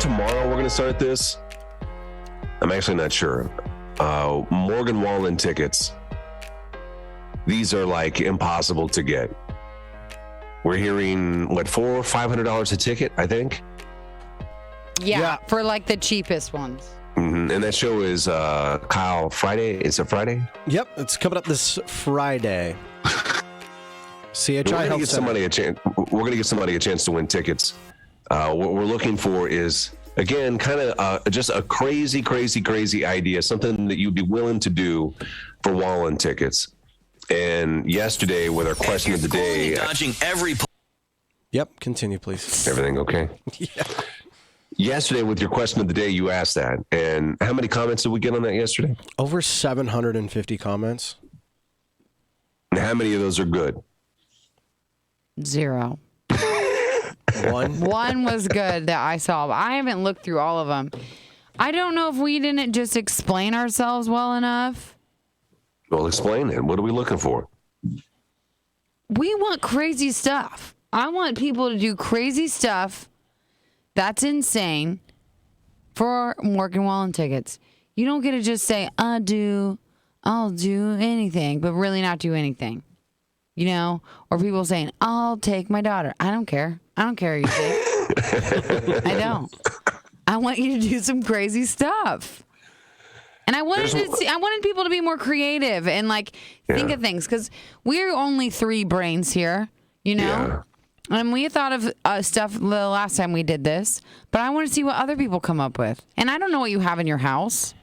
tomorrow we're going to start this. I'm actually not sure. Morgan Wallen tickets. These are like impossible to get. We're hearing what, $400 or $500 a ticket, I think. Yeah, for like the cheapest ones. Mm-hmm. And that show is Kyle Friday. Is it Friday? Yep, it's coming up this Friday. CHI We're going to Health give Center. somebody a chance. We're going to give somebody a chance to win tickets. What we're looking for is, again, kind of just a crazy idea, something that you'd be willing to do for Wallen tickets. And yesterday, with our question of the day, Yep, continue, please. Everything okay? Yeah. Yesterday, with your question of the day, you asked that. And how many comments did we get on that yesterday? Over 750 comments. And how many of those are good? 0. One. One was good that I saw. But I haven't looked through all of them. I don't know if we didn't just explain ourselves well enough. Well, explain it. What are we looking for? We want crazy stuff. I want people to do crazy stuff. That's insane for Morgan Wallen tickets. You don't get to just say, I'll do anything, but really not do anything. You know? Or people saying, I'll take my daughter. I don't care. I don't care what you think. I don't. I want you to do some crazy stuff. And I wanted people to be more creative and like think of things, because we're only 3 brains here, you know? Yeah. And we thought of stuff the last time we did this, but I want to see what other people come up with. And I don't know what you have in your house,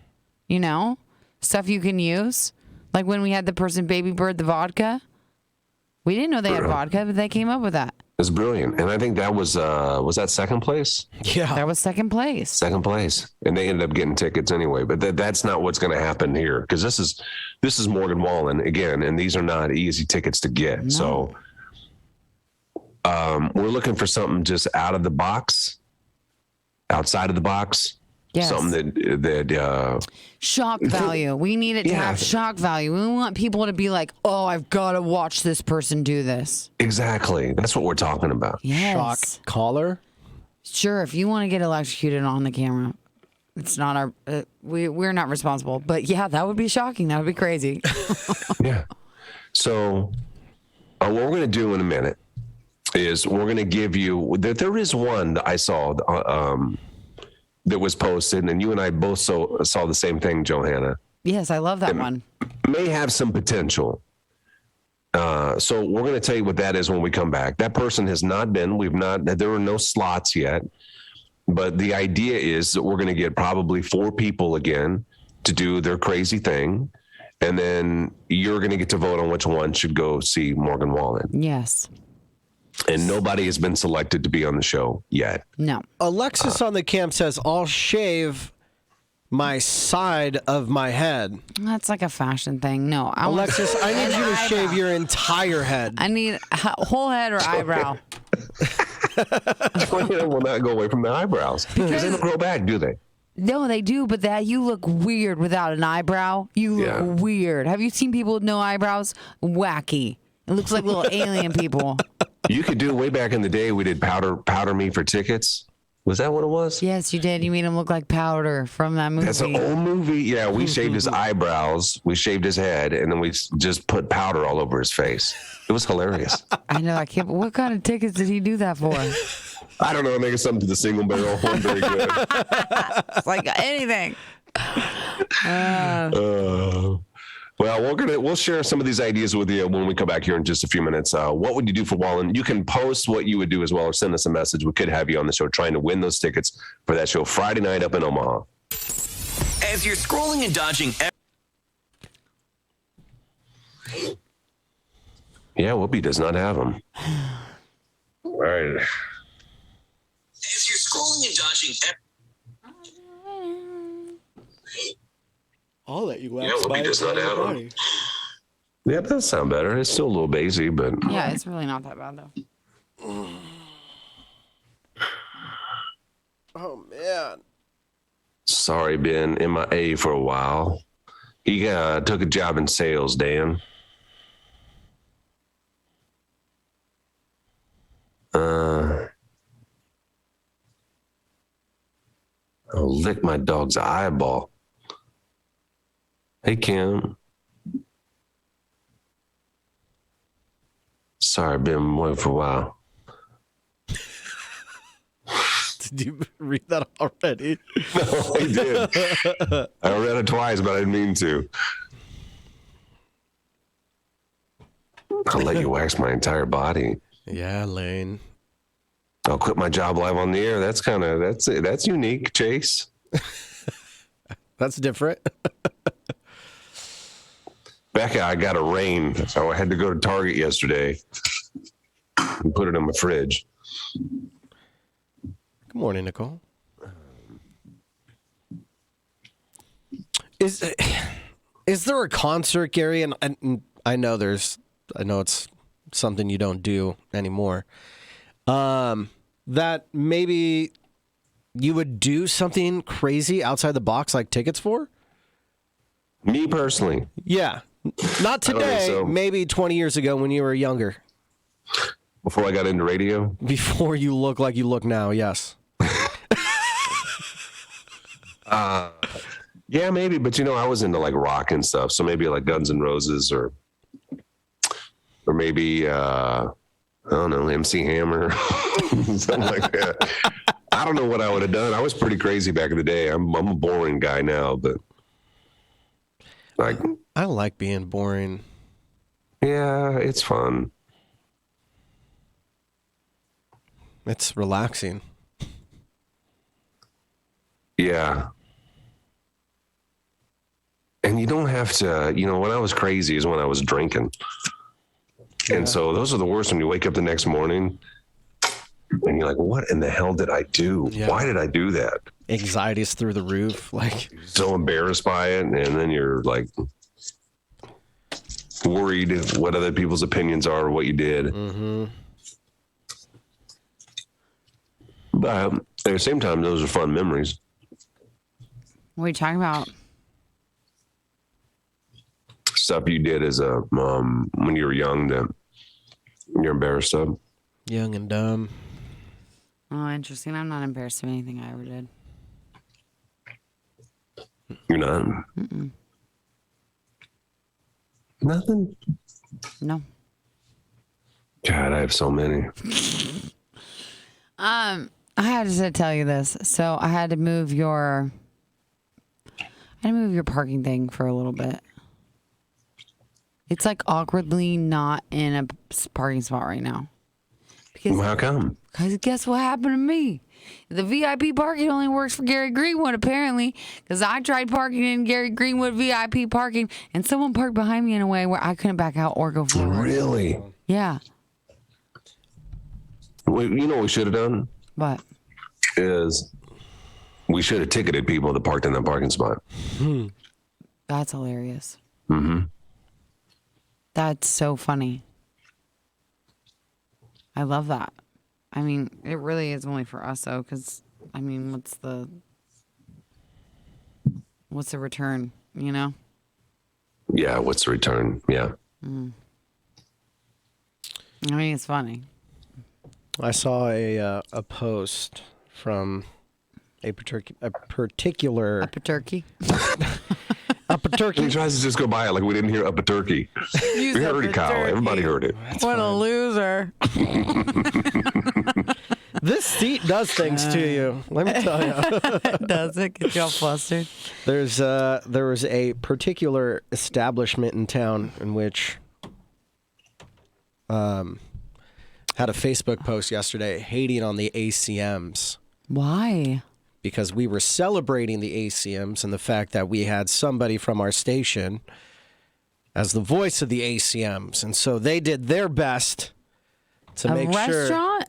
you know? Stuff you can use. Like when we had the person Baby Bird the vodka. We didn't know they had vodka, but they came up with that. It's brilliant. And I think that was that second place? Yeah. That was second place. Second place. And they ended up getting tickets anyway. But that's not what's going to happen here, because this is Morgan Wallen again, and these are not easy tickets to get. No. So we're looking for something just out of the box, outside of the box. Yes. Something that shock value. We need it to have shock value. We want people to be like, "Oh, I've got to watch this person do this." Exactly. That's what we're talking about. Yes. Shock collar. Sure, if you want to get electrocuted on the camera, it's not our. We're not responsible. But yeah, that would be shocking. That would be crazy. Yeah. So, what we're going to do in a minute is we're going to give you. There is one that I saw. That was posted, and you and I both saw the same thing, Johanna. Yes, I love that one. May have some potential. So we're going to tell you what that is when we come back. That person has not been. There are no slots yet. But the idea is that we're going to get probably 4 people again to do their crazy thing. And then you're going to get to vote on which one should go see Morgan Wallen. Yes. And nobody has been selected to be on the show yet. No. Alexis on the cam says, I'll shave my side of my head. That's like a fashion thing. No. Alexis, I need you to shave your entire head. I need a whole head or eyebrow. Joanna will not go away from the eyebrows. Because they don't grow back, do they? No, they do, but you look weird without an eyebrow. You look weird. Have you seen people with no eyebrows? Wacky. It looks like little alien people. You could do way back in the day. We did powder me for tickets. Was that what it was? Yes, you did. You made him look like powder from that movie. That's an old movie. Yeah, we shaved his eyebrows, we shaved his head, and then we just put powder all over his face. It was hilarious. I know. I can't. What kind of tickets did he do that for? I don't know. Maybe something to the single barrel. Very good. It's like anything. Well, we'll share some of these ideas with you when we come back here in just a few minutes. What would you do for Wallen? You can post what you would do as well, or send us a message. We could have you on the show trying to win those tickets for that show Friday night up in Omaha. As you're scrolling and dodging. Yeah, Whoopi does not have them. All right. As you're scrolling and dodging. I'll let you Yeah, Whoopi does not have them. Yeah, that does sound better. It's still a little bassy, but... Yeah, it's really not that bad, though. Oh, man. Sorry, been MIA for a while. He took a job in sales, Dan. I'll lick my dog's eyeball. Hey, Kim. Sorry, I've been away for a while. Did you read that already? No, I did. I read it twice, but I didn't mean to. I'll let you wax my entire body. Yeah, Lane. I'll quit my job live on the air. That's unique, Chase. That's different. Becca, I got a rain, so I had to go to Target yesterday and put it in my fridge. Good morning, Nicole. Is there a concert, Gary? And I know it's something you don't do anymore. That maybe you would do something crazy outside the box, like tickets for? Me personally. Yeah. Not I don't think today, so. maybe 20 years ago when you were younger. Before I got into radio? Before you look like you look now, yes. Yeah, maybe. But, I was into like rock and stuff. So maybe like Guns N' Roses or maybe, I don't know, MC Hammer, something like that. I don't know what I would have done. I was pretty crazy back in the day. I'm a boring guy now, but like, I like being boring. yeah, it's fun. It's relaxing. Yeah. And you don't have to, when I was crazy is when I was drinking. Yeah. And so those are the worst when you wake up the next morning and you're like, what in the hell did I do? Yeah. Why did I do that? Anxiety's through the roof. Like, so embarrassed by it. And then you're like worried what other people's opinions are or what you did. Mm-hmm. But at the same time, those are fun memories. What are you talking about? Stuff you did as a when you were young that you're embarrassed of. Young and dumb. Oh, interesting. I'm not embarrassed of anything I ever did. You're not? Mm-mm. Nothing? No. God, I have so many. I had to tell you this. So I had to move your parking thing for a little bit. It's like awkwardly not in a parking spot right now. Well, how come? Because guess what happened to me? The VIP parking only works for Gary Greenwood, apparently. Because I tried parking in Gary Greenwood VIP parking, and someone parked behind me in a way where I couldn't back out or go forward. Really? Yeah. You know what we should have done? What? Is we should have ticketed people that parked in that parking spot. That's hilarious. Mm-hmm. That's so funny. I love that. I mean, it really is only for us, though, because, I mean, what's the return, Yeah, what's the return? Yeah. I mean, it's funny. I saw a post from a particular Up a turkey. up a He turkey. tries to just go by it like we didn't hear up a turkey. We heard it, Kyle. Everybody heard it. What a loser. This seat does things to you. Let me tell you. Does it get you all flustered? There was a particular establishment in town in which had a Facebook post yesterday hating on the ACMs Why? because we were celebrating the ACMs and the fact that we had somebody from our station as the voice of the ACMs, and so they did their best to A make sure. restaurant?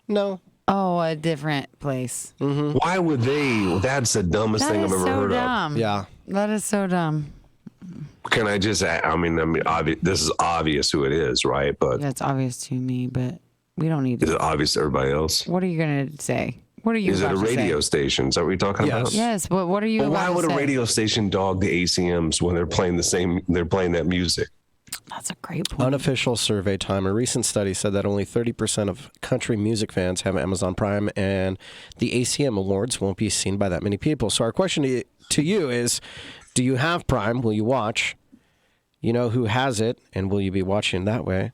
No. Oh, a different place. Why would they? That's the dumbest That thing I've is ever so heard dumb. Yeah. That is so dumb. of. Can I just? This is obvious who it is, right? But Yeah, it's obvious to me, but we don't need is to. it obvious to everybody else? What are you going to say? What are you Is it about a to say? radio station? Is that what you're talking Yes. about? Yes, but what are you Well, about why to would say? a radio station dog the ACMs when they're playing that music? That's a great point. Unofficial survey time. A recent study said that only 30% of country music fans have Amazon Prime, and the ACM Awards won't be seen by that many people. So our question to you is, do you have Prime? Will you watch? You know who has it, and will you be watching that way?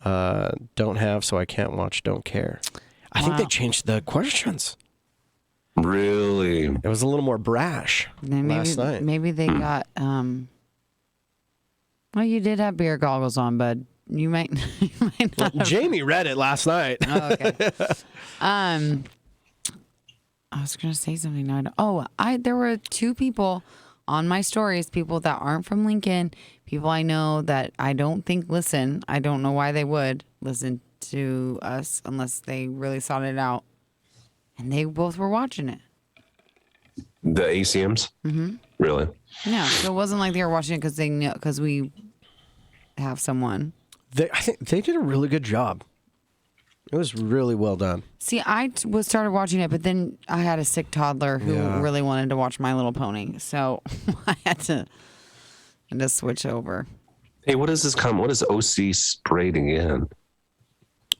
Don't have, so I can't watch, don't care. I think they changed the questions. Really? It was a little more brash last night. Maybe they got... Well, you did have beer goggles on, bud. You might not have... Jamie read it last night. Oh, okay. I was going to say something. There were 2 people on my stories, people that aren't from Lincoln, people I know that I don't think listen. I don't know why they would listen to us unless they really sought it out. And they both were watching it. The ACMs? Mm-hmm. Really? Yeah, so it wasn't like they were watching it because they knew, because we have someone. I think they did a really good job. It was really well done. See, I started watching it, but then I had a sick toddler who really wanted to watch My Little Pony, so I had to switch over. Hey, what is this? What is OC sprayed again?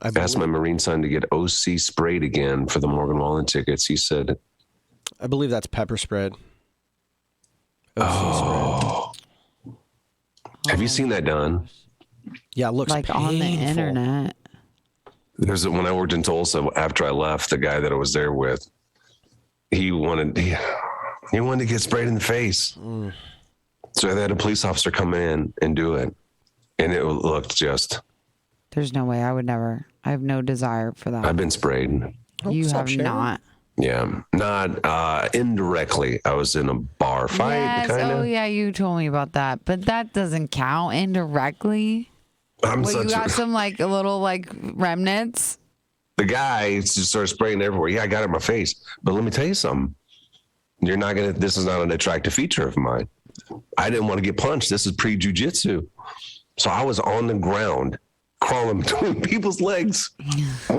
I asked my Marine son to get OC sprayed again for the Morgan Wallen tickets. He said, I believe that's pepper spread. Oh. Have you seen that done? Yeah, it looks like painful. On the internet. When I worked in Tulsa, after I left, the guy that I was there with, he wanted to get sprayed in the face. So they had a police officer come in and do it. And it looked just... There's no way. I would never. I have no desire for that. I've been sprayed. You have not. Yeah, not indirectly. I was in a bar fight. Yes. Kinda. Oh, yeah, you told me about that. But that doesn't count indirectly. You got some like a little like remnants? The guy just started spraying everywhere. Yeah, I got it in my face. But let me tell you something. This is not an attractive feature of mine. I didn't want to get punched. This is pre-jujitsu. So I was on the ground, crawling between people's legs,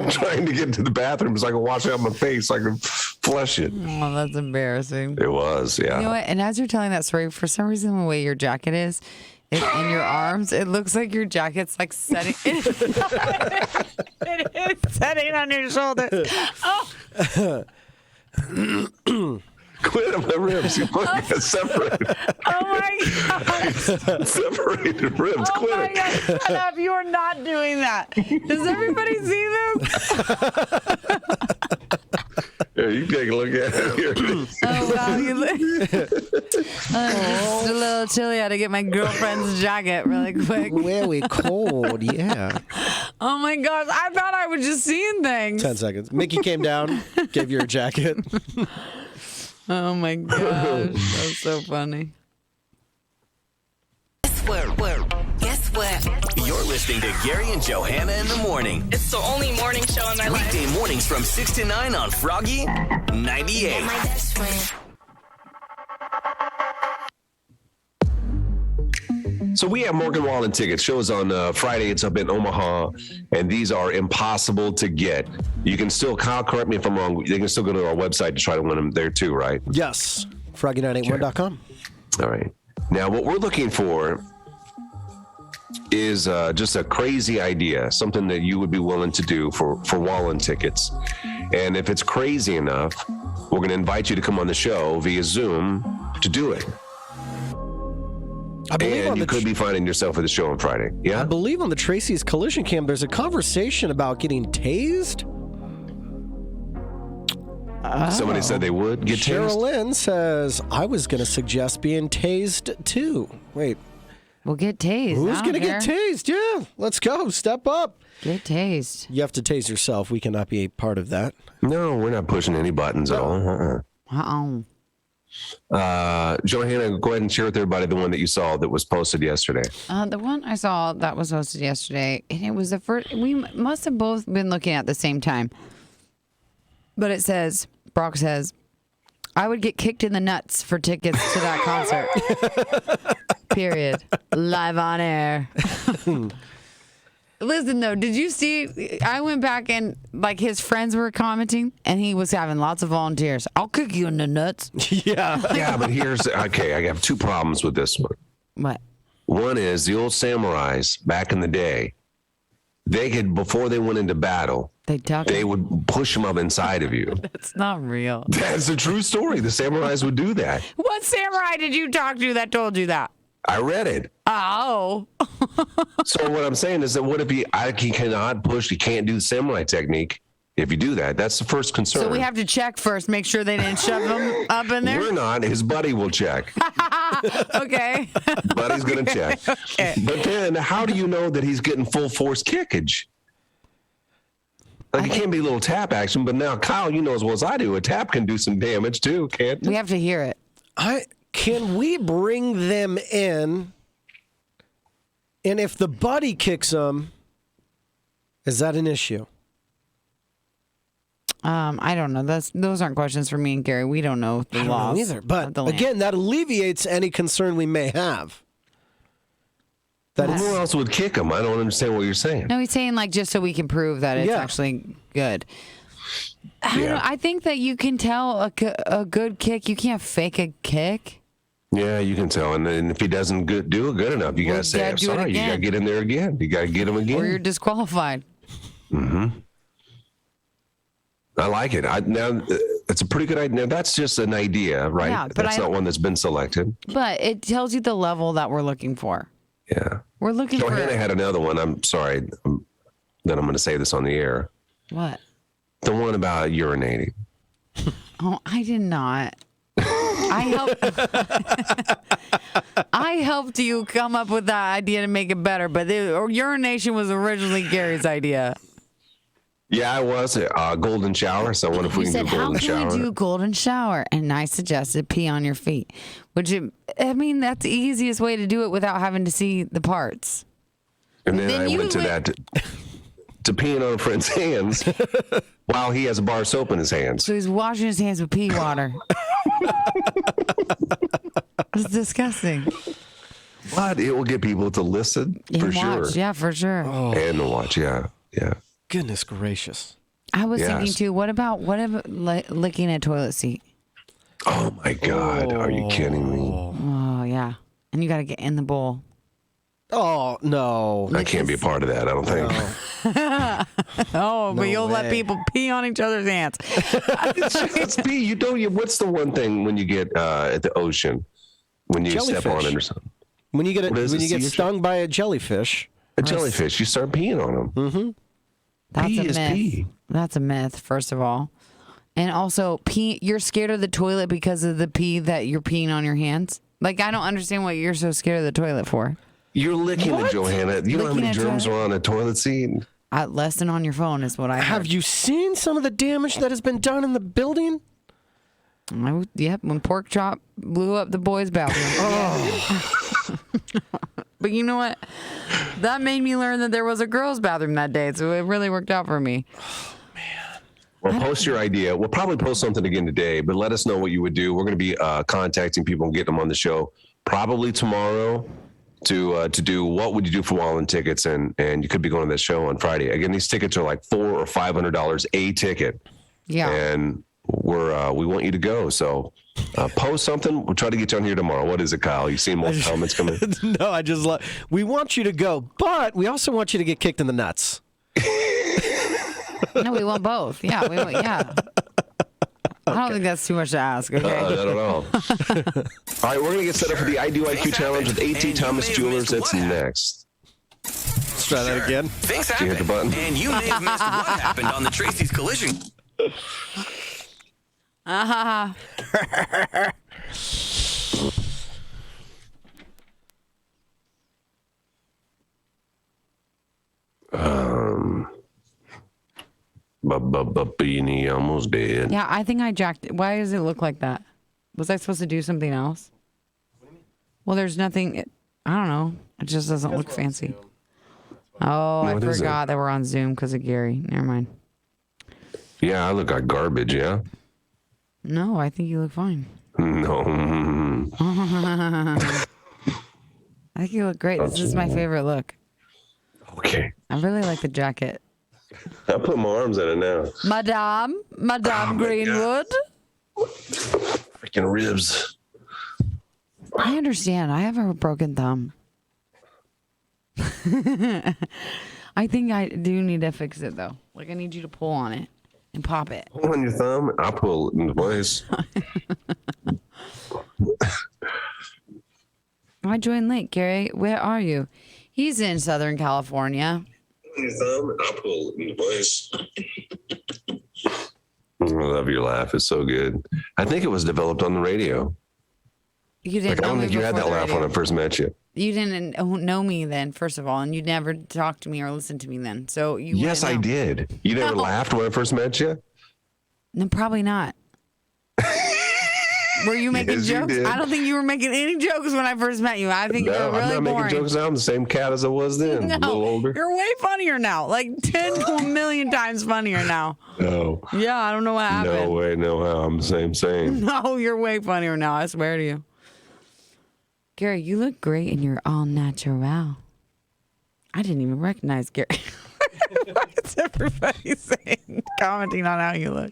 trying to get to the bathroom so I could wash out my face, so I could flush it. Oh, that's embarrassing. It was, yeah. You know what? And as you're telling that story, for some reason, the way your jacket is, in your arms, it looks like your jacket's like setting. It is setting on your shoulders. Oh. Quit on my ribs. You want to get separated. Oh my God. Separated ribs. Oh Quit my God. Shut up. You are not doing that. Does everybody see this? Here, you take a look at it. Here it is. Oh, wow. It's a little chilly. I had to get my girlfriend's jacket really quick. Really cold, yeah. Oh my gosh. I thought I was just seeing things. 10 seconds. Mickey came down, gave you a jacket. Oh my gosh. That's so funny. Guess what? You're listening to Gary and Johanna in the morning. It's the only morning show in my life. Weekday mornings from 6 to 9 on Froggy 98. My best friend. So we have Morgan Wallen tickets. Shows on Friday. It's up in Omaha, and these are impossible to get. You can still, Kyle, correct me if I'm wrong, they can still go to our website to try to win them there too, right? Yes. Froggy981.com. All right. Now, what we're looking for is just a crazy idea, something that you would be willing to do for Wallen tickets. And if it's crazy enough, we're going to invite you to come on the show via Zoom to do it. And you could be finding yourself at the show on Friday. Yeah? I believe on the Tracy's Collision Cam, there's a conversation about getting tased. Somebody said they would get tased. Cheryl Lynn says, I was going to suggest being tased too. Wait. We'll get tased. Who's going to get tased? Yeah, let's go. Step up. Get tased. You have to tase yourself. We cannot be a part of that. No, we're not pushing any buttons at all. Johanna, go ahead and share with everybody the one that you saw that was posted yesterday. The one I saw that was posted yesterday, and it was the first. We must have both been looking at the same time. But it says, Brock says, I would get kicked in the nuts for tickets to that concert. Period. Live on air. Listen, though, did you see? I went back and, like, his friends were commenting, and he was having lots of volunteers. I'll kick you in the nuts. Yeah. Yeah, but here's, okay, I have two problems with this one. What? One is the old samurais back in the day. They could, before they went into battle, they would push them up inside of you. That's not real. That's a true story. The samurais would do that. What samurai did you talk to that told you that? I read it. Oh. So what I'm saying is that what if he cannot push, he can't do the samurai technique. If you do that, that's the first concern. So we have to check first, make sure they didn't shove him up in there? We're not. His buddy will check. Okay. Buddy's going to check. Okay. But then how do you know that he's getting full force kickage? Like it can't be a little tap action, but now Kyle, you know as well as I do, a tap can do some damage too, can't it? We have to hear it. Can we bring them in? And if the buddy kicks them, is that an issue? I don't know. Those aren't questions for me and Gary. We don't know the I don't laws. know either. But of the land. again, that alleviates any concern we may have. That Who else would kick him? I don't understand what you're saying. No, he's saying like just so we can prove that it's actually good. I don't know. I think that you can tell a good kick. You can't fake a kick. Yeah, you can tell. And then if he doesn't do it good enough, you got to say, I'm sorry. You got to get in there again. You got to get him again. Or you're disqualified. Mm-hmm. I like it. Now, it's a pretty good idea. Now, that's just an idea, right? Yeah, but that's not one that's been selected. But it tells you the level that we're looking for. Yeah. We're looking Johanna for... had another one. I'm sorry that I'm going to say this on the air. What? The one about urinating. Oh, I did not. I helped you come up with that idea to make it better, but urination was originally Gary's idea. Yeah, I was golden shower. So I wonder if we can do golden shower. How can we do golden shower? And I suggested pee on your feet, which that's the easiest way to do it without having to see the parts. And then I went to that to peeing on a friend's hands while he has a bar of soap in his hands. So he's washing his hands with pee water. It's disgusting. But it will get people to listen for sure. Yeah, for sure. Oh. And to watch, yeah. Goodness gracious. I was thinking too, what about licking a toilet seat? Oh my God. Are you kidding me? Oh, yeah. And you got to get in the bowl. Oh, no. I can't be a part of that, I don't think. But you'll let people pee on each other's hands. It's pee. What's the one thing when you get at the ocean? When you step on it or something? When you get stung by a jellyfish. A jellyfish, you start peeing on them. Mm-hmm. That's a myth. Pee. That's a myth, first of all. And also, you're scared of the toilet because of the pee that you're peeing on your hands? Like, I don't understand what you're so scared of the toilet for. You're licking it, Johanna. You know how many germs are on a toilet seat? Less than on your phone is what I heard. Have you seen some of the damage that has been done in the building? Yep, when Pork Chop blew up the boys' bathroom. But you know what? That made me learn that there was a girls' bathroom that day, so it really worked out for me. Oh, man. Well, post your idea. We'll probably post something again today, but let us know what you would do. We're going to be contacting people and getting them on the show probably tomorrow to do what would you do for Wallen tickets, and you could be going to this show on Friday. Again, these tickets are like $400 or $500 a ticket. Yeah. And we want you to go. So post something. We'll try to get you on here tomorrow. What is it, Kyle? You seen more comments coming? No, I just we want you to go, but we also want you to get kicked in the nuts. No, we want both. Yeah, yeah. I don't think that's too much to ask. Okay. Not at all. All right, we're gonna get set up for the I Do IQ challenge with AT Thomas Jewelers. That's next. Let's try that again. Things Did you hit the button? And you may have missed what happened on the Tracy's Collision. Beanie almost dead. Yeah, I think I jacked it. Why does it look like that? Was I supposed to do something else? Well, there's nothing. I don't know. It just doesn't look fancy. Oh, I forgot that we're on Zoom because of Gary. Never mind. Yeah, I look like garbage, yeah? No, I think you look fine. No. I think you look great. This is my favorite look. Okay. I really like the jacket. I put my arms in it now. Madame Greenwood. Freaking ribs. I understand. I have a broken thumb. I think I do need to fix it though. Like I need you to pull on it and pop it. Pull on your thumb. I'll pull it into place. I joined late, Gary. Where are you? He's in Southern California. Pull on your thumb. I'll pull it into place. I love your laugh. It's so good. I think it was developed on the radio. You didn't. Like, I don't know think me you had before that the laugh radio. when I first met you. You didn't know me then, first of all, and you never talked to me or listened to me then. So you. Yes, I wouldn't know. did. You never No. laughed when I first met you? No, probably not. Were you making Yes, you jokes? did. I don't think you were making any jokes when I first met you. I think you No, were really I'm not boring. making jokes now. I'm the same cat as I was then. A little older. You're way funnier now. Like 10 million times funnier now. No. Yeah, I don't know what happened. No way, no how. I'm the same. No, you're way funnier now. I swear to you. Gary, you look great and you're all natural. I didn't even recognize Gary. What's everybody saying? Commenting on how you look.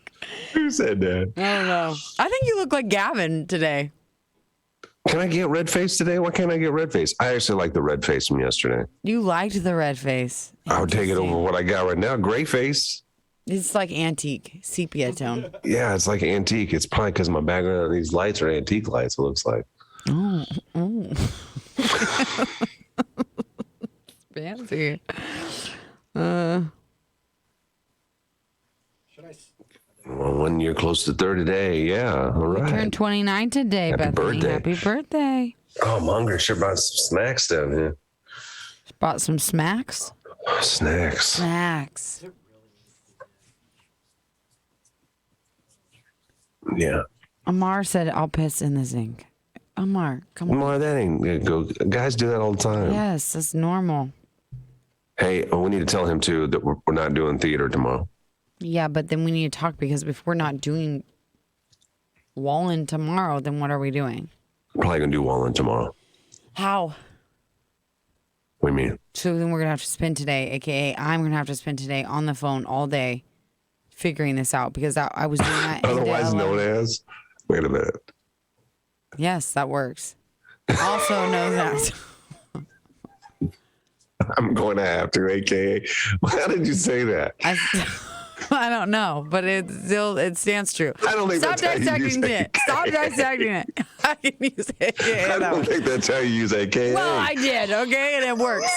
Who said that? I don't know. I think you look like Gavin today. Can I get red face today? Why can't I get red face? I actually like the red face from yesterday. You liked the red face. I would take it over what I got right now. Gray face. It's like antique, sepia tone. Yeah, it's like antique. It's probably because my background, these lights are antique lights, it looks like. Oh. Fancy. Well, 1 year close to 30 today. Yeah, all right. Turned 29 today, Happy Bethany. birthday. Happy birthday. Oh, I'm hungry. Sure brought some snacks down here. Bought some smacks. Snacks. Snacks. Yeah. Amar said, I'll piss in the zinc. Amar, come on. Well, that ain't gonna go. Guys do that all the time. Yes, that's normal. Hey, we need to tell him too that we're not doing theater tomorrow. Yeah, but then we need to talk because if we're not doing Wallen tomorrow, then what are we doing? Probably gonna do Wallen tomorrow. How? What do you mean? So then we're going to have to spend today, AKA I'm going to have to spend today on the phone all day figuring this out because I was doing that. Otherwise known as. Wait a minute. Yes, that works. Also know that. I'm going to have to, AKA. How did you say that? I don't know, but it stands true. I don't think Stop that's how you use dissecting it. AKA. Stop dissecting it. I can use AKA. I don't think that's how you use AKA. Well, I did, okay, and it works.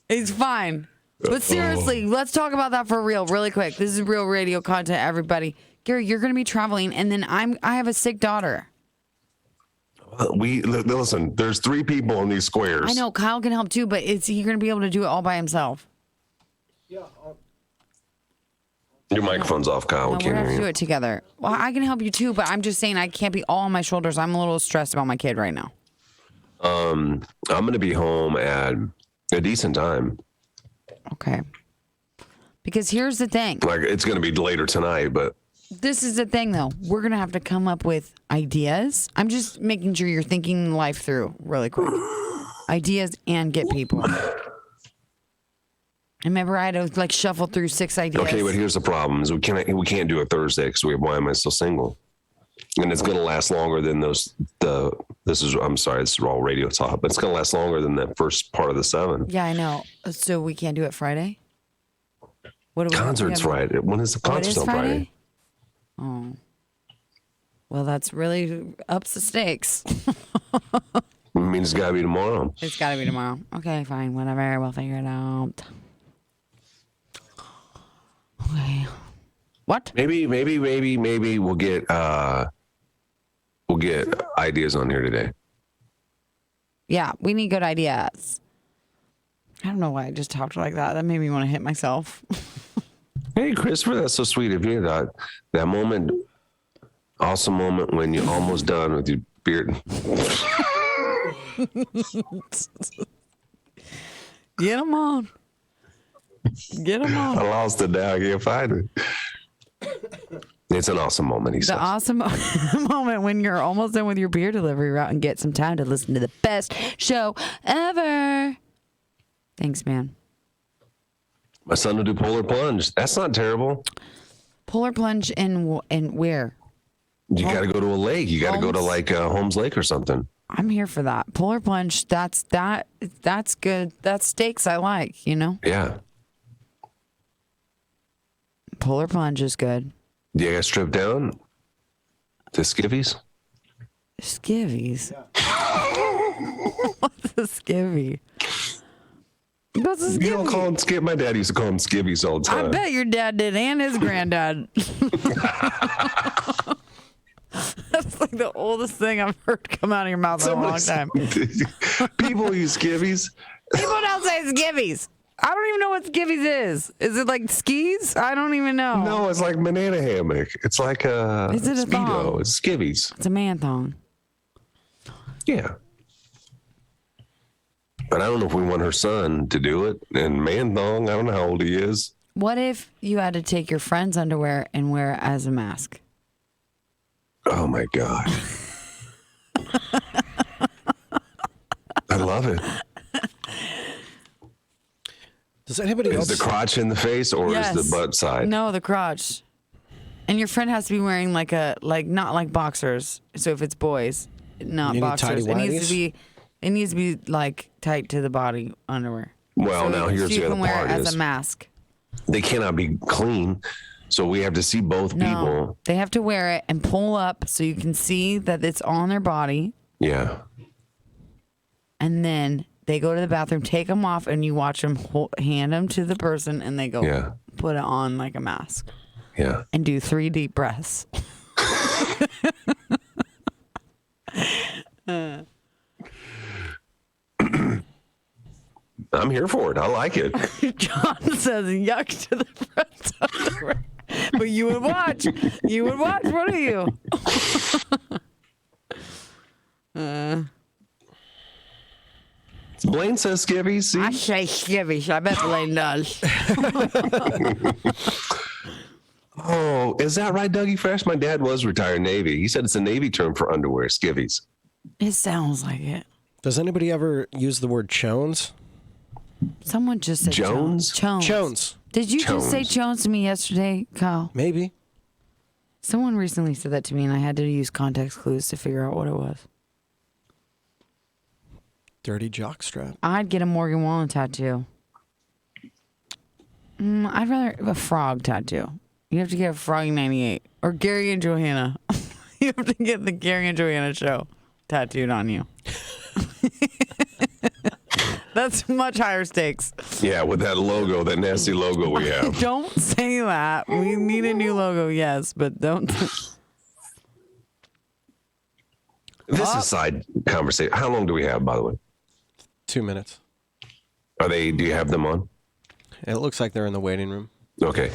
It's fine. But seriously, let's talk about that for real, really quick. This is real radio content, everybody. Gary, you're going to be traveling, and then I have a sick daughter. Listen, there's 3 people in these squares. I know Kyle can help too, but is he going to be able to do it all by himself? Your microphone's off, Kyle. No, We we're can't going to have hear to do you. it together. Well, I can help you too, but I'm just saying I can't be all on my shoulders. I'm a little stressed about my kid right now. I'm going to be home at a decent time. Okay. Because here's the thing. Like, it's going to be later tonight, but This is the thing, though. We're going to have to come up with ideas. I'm just making sure you're thinking life through really quick. Ideas and get people. Remember, I had to like shuffle through 6 ideas. okay, but here's the problem: is we can't do it Thursday because we have Why Am I Still Single, and it's going to last longer than I'm sorry, this is all radio talk, but it's going to last longer than that first part of the 7. Yeah, I know. So we can't do it Friday? What do we Concert's Friday. When is the Oh, it concert is on Friday? Oh. Well, that's really ups the stakes. It means it's got to be tomorrow. It's got to be tomorrow. Okay, fine. Whatever. We'll figure it out. Okay. What? Maybe we'll get ideas on here today. Yeah, we need good ideas. I don't know why I just talked like that. That made me want to hit myself. Hey, Christopher, that's so sweet of you. That moment, awesome moment when you're almost done with your beard. Get them on. Get them I on. lost it now. I can't find it. It's an awesome moment, he The says. awesome moment when you're almost done with your beer delivery route and get some time to listen to the best show ever. Thanks, man. My son will do polar plunge. That's not terrible. Polar plunge in where? You got to go to a lake. You got to go to Holmes? like Holmes Lake or something. I'm here for that. Polar plunge, that's good. That's stakes I like, you know? Yeah. Polar plunge is good. Do you guys strip down to skivvies? Skivvies? What's a skivvy? What's a skivvy? You don't call them skivvies? My dad used to call them skivvies all the time. I bet your dad did and his granddad. That's like the oldest thing I've heard come out of your mouth in a long time. People use skivvies. People don't say skivvies. I don't even know what skivvies is. Is it like skis? I don't even know. No, it's like banana hammock. It's like a Is it a Speedo. thong? It's skivvies. It's a man thong. Yeah. But I don't know if we want her son to do it. And man thong, I don't know how old he is. What if you had to take your friend's underwear and wear it as a mask? Oh my God. I love it. Does anybody Is else? the crotch in the face or is the butt side? No, the crotch. And your friend has to be wearing not like boxers. So if it's boys, not You need boxers. tighty-whities? It needs to be like tight to the body underwear. Well, So now here's you the other can wear part it as is a mask. they cannot be clean. So we have to see both No, people. they have to wear it and pull up so you can see that it's on their body. Yeah. And then they go to the bathroom, take them off, and you watch them hand them to the person, and they go put it on like a mask. Yeah. And do 3 deep breaths. I'm here for it. I like it. John says yuck to the friend's underwear. But you would watch. You would watch, wouldn't you? Blaine says skivvies. See? I say skivvies. I bet Blaine does. Oh, is that right, Dougie Fresh? My dad was retired Navy. He said it's a Navy term for underwear, skivvies. It sounds like it. Does anybody ever use the word chones? Someone just said Jones? Chones. Chones. Did you just say Chones. Chones to me yesterday, Kyle? Maybe. Someone recently said that to me, and I had to use context clues to figure out what it was. Dirty jockstrap. I'd get a Morgan Wallen tattoo. I'd rather a frog tattoo. You have to get a Froggy 98 or Gary and Johanna. You have to get the Gary and Johanna show tattooed on you. That's much higher stakes. Yeah, with that logo, that nasty logo we have. Don't say that. We need a new logo, yes, but don't. This is side conversation. How long do we have, by the way? 2 minutes. Do you have them on? It looks like they're in the waiting room. Okay.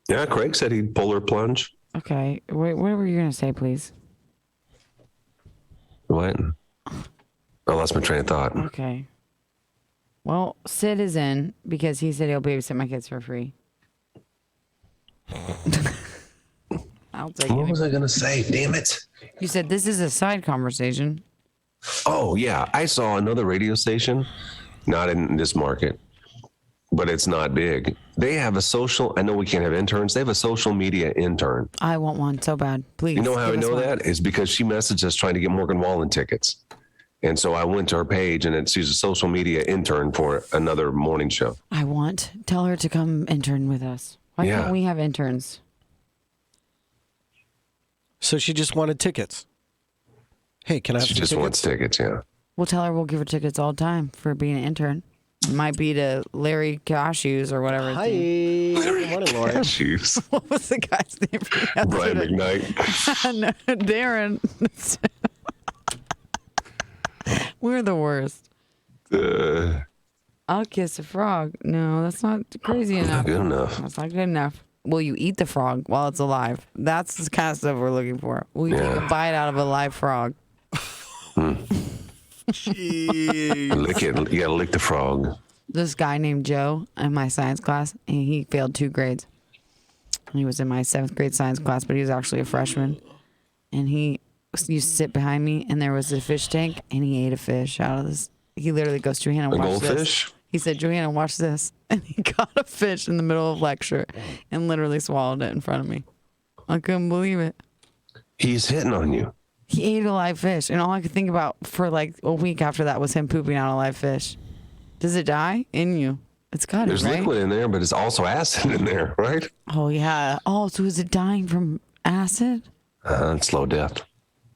Yeah, Craig said he'd polar plunge. Okay. Wait, what were you going to say, please? What? I lost my train of thought. Okay. Sid is in because he said he'll babysit my kids for free. I'll take What it. was I going to say? Damn it. You said this is a side conversation. Oh, yeah. I saw another radio station, not in this market, but it's not big. They have a social, I know we can't have interns. They have a social media intern. I want one so bad. Please. You know how I give us know one. that? Is because she messaged us trying to get Morgan Wallen tickets. And so I went to her page and she's a social media intern for another morning show. Tell her to come intern with us. Why Yeah. can't we have interns? So she just wanted tickets. Hey, can I have She some just tickets? wants tickets, yeah. We'll tell her we'll give her tickets all the time for being an intern. It might be to Larry Cashews or whatever. his Hi. name- Good morning, Lauren. Cashews. What was the guy's name? from Brian yesterday? McKnight. No, Darren. We're the worst. I'll kiss a frog. No, that's not crazy enough. Good enough. That's not good enough. Will you eat the frog while it's alive? That's the kind of stuff we're looking for. Will you take a bite out of a live frog? Lick it. You gotta lick the frog. This guy named Joe in my science class, and he failed 2 grades. He was in my 7th grade science class, but he was actually a freshman. And he used to sit behind me, and there was a fish tank, and he ate a fish out of this. He literally goes, Johanna, A watch this. goldfish? He said, Johanna, watch this. And he caught a fish in the middle of lecture and literally swallowed it in front of me. I couldn't believe it. He's hitting on you. He ate a live fish, and all I could think about for like a week after that was him pooping out a live fish. Does it die in you? It's got There's it, right? liquid in there, but it's also acid in there, right? Oh, yeah. Oh, so is it dying from acid? It's slow death.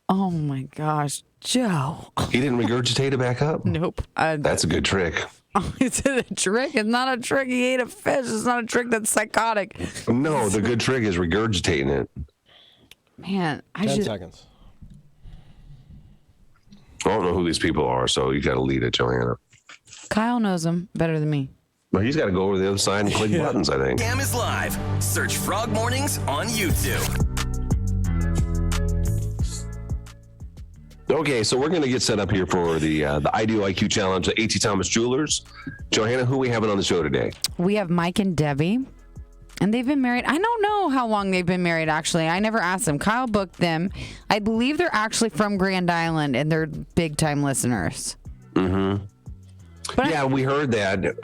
Oh, my gosh. Joe. He didn't regurgitate it back up? Nope. That's a good trick. Is it a trick? It's not a trick. He ate a fish. It's not a trick. That's psychotic. No, the good trick is regurgitating it. Man, 10 seconds. I don't know who these people are, so you got to lead it, Joanna. Kyle knows him better than me. Well, he's got to go over to the other side and click buttons, I think. Scam is live. Search Frog Mornings on YouTube. Okay, so we're going to get set up here for the Idyq IQ Challenge at A.T. Thomas Jewelers. Johanna, who we having on the show today? We have Mike and Debbie, and they've been married. I don't know how long they've been married, actually. I never asked them. Kyle booked them. I believe they're actually from Grand Island, and they're big-time listeners. Mm-hmm. Yeah, we heard that.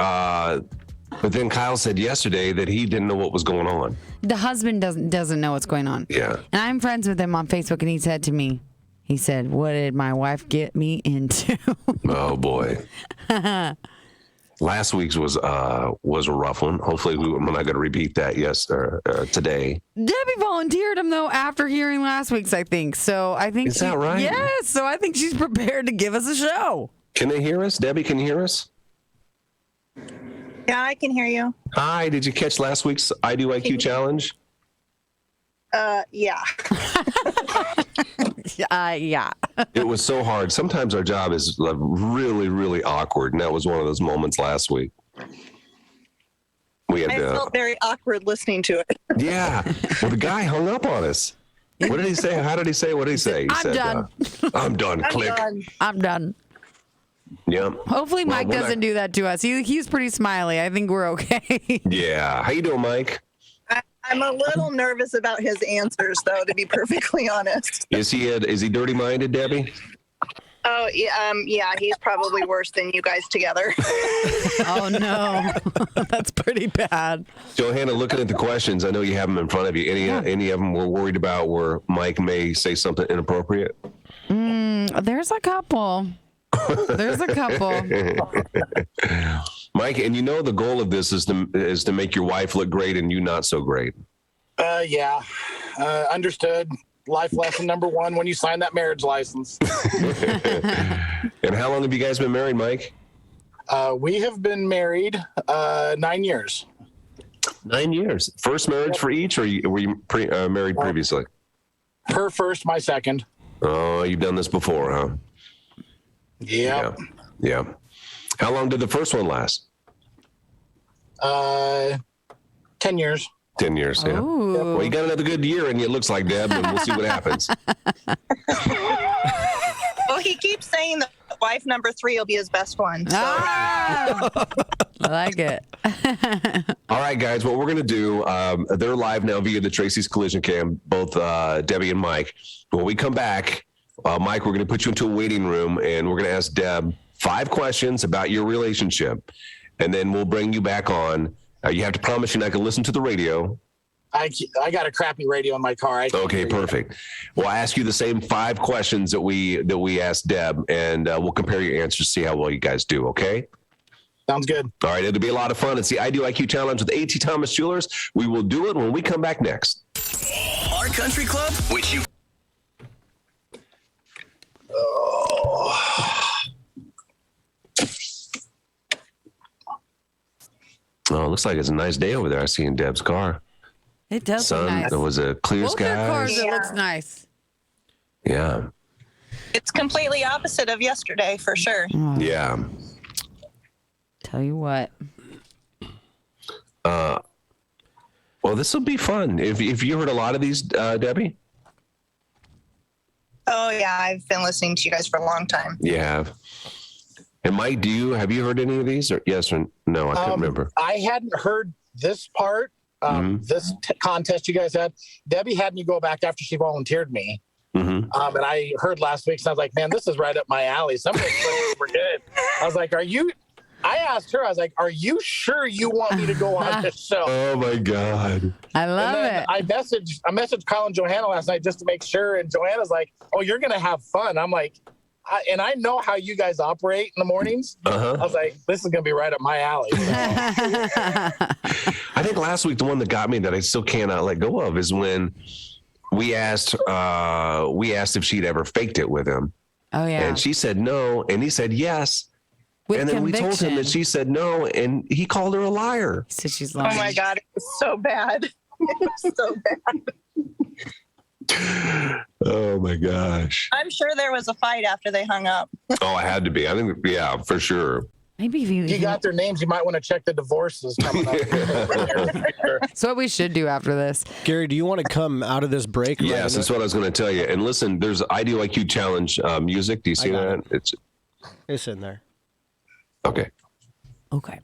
But then Kyle said yesterday that he didn't know what was going on. The husband doesn't know what's going on. Yeah. And I'm friends with him on Facebook, and he said to me, what did my wife get me into? Oh, boy. Last week's was a rough one. Hopefully, we're not going to repeat that today. Debbie volunteered him, though, after hearing last week's, I think. So I think Is that right? Yes. So I think she's prepared to give us a show. Can they hear us? Debbie, can you hear us? Yeah, I can hear you. Hi, did you catch last week's Idyq IQ Challenge? Yeah. Yeah. It was so hard. Sometimes our job is really, really awkward, and that was one of those moments last week. We had I felt very awkward listening to it. Yeah. Well, the guy hung up on us. What did he say? How did he say? What did he say? He I'm said, done. I'm done. Click. I'm done. Yeah. Hopefully Mike doesn't do that to us. He's pretty smiley. I think we're okay. Yeah. How you doing, Mike? I'm a little nervous about his answers, though, to be perfectly honest. Is he dirty-minded, Debbie? Oh, yeah, he's probably worse than you guys together. Oh, no. That's pretty bad. Johanna, looking at the questions, I know you have them in front of you. Any of them we're worried about where Mike may say something inappropriate? There's a couple. Mike, and you know the goal of this is to make your wife look great and you not so great. Yeah. Understood. Life lesson number one when you sign that marriage license. And how long have you guys been married, Mike? We have been married 9 years. 9 years. First marriage for each, or were you married previously? Her first, my second. Oh, you've done this before, huh? Yep. Yeah. How long did the first one last? 10 years. 10 years, yeah. Ooh. Well, you got another good year, and it looks like, Deb, and we'll see what happens. Well, he keeps saying that wife number 3 will be his best one. So. Ah! I like it. All right, guys, what we're going to do, they're live now via the Tracy's Collision Cam, both Debbie and Mike. When we come back, Mike, we're going to put you into a waiting room, and we're going to ask Deb 5 questions about your relationship, and then we'll bring you back on. You have to promise you're not going to listen to the radio. I got a crappy radio in my car. Okay, perfect. We'll ask you the same 5 questions that we asked Deb, and we'll compare your answers to see how well you guys do, okay? Sounds good. All right, it'll be a lot of fun. It's the Idyq IQ Challenge with A.T. Thomas Jewelers. We will do it when we come back next. Our country club, which you... Oh, it looks like it's a nice day over there. I see in Deb's car. It does look Sun, nice. there was a clear Both their cars, sky. it looks nice. Yeah. It's completely opposite of yesterday, for sure. Yeah. Tell you what. Well, this will be fun. If you heard a lot of these, Debbie? Oh, yeah, I've been listening to you guys for a long time. You have. And Mike, have you heard any of these? Or yes or no? I can't remember. I hadn't heard this part, this contest you guys had. Debbie had me go back after she volunteered me. Mm-hmm. And I heard last week, so I was like, man, this is right up my alley. Some of those were good. I was like, are you I asked her, I was like, are you sure you want me to go on this show? Oh my God. I love And then it. I messaged Kyle and Johanna last night just to make sure. And Johanna's like, oh, you're going to have fun. I'm like, I know how you guys operate in the mornings. I was like, this is going to be right up my alley. I think last week, the one that got me that I still cannot let go of is when we asked if she'd ever faked it with him. Oh, yeah. And she said no. And he said yes. With and then conviction. we told him that she said no. And he called her a liar. He said she's Oh lying. my God, it was so bad. It was so bad. Oh my gosh. I'm sure there was a fight after they hung up. Oh, I had to be. I think, yeah, for sure. Maybe if You got their names. You might want to check the divorces coming up. That's what we should do after this. Gary, do you want to come out of this break? Yes, that's what I was going to tell you. And listen, there's IDYQ Challenge music. Do you see that? It's in there. Okay. Okay.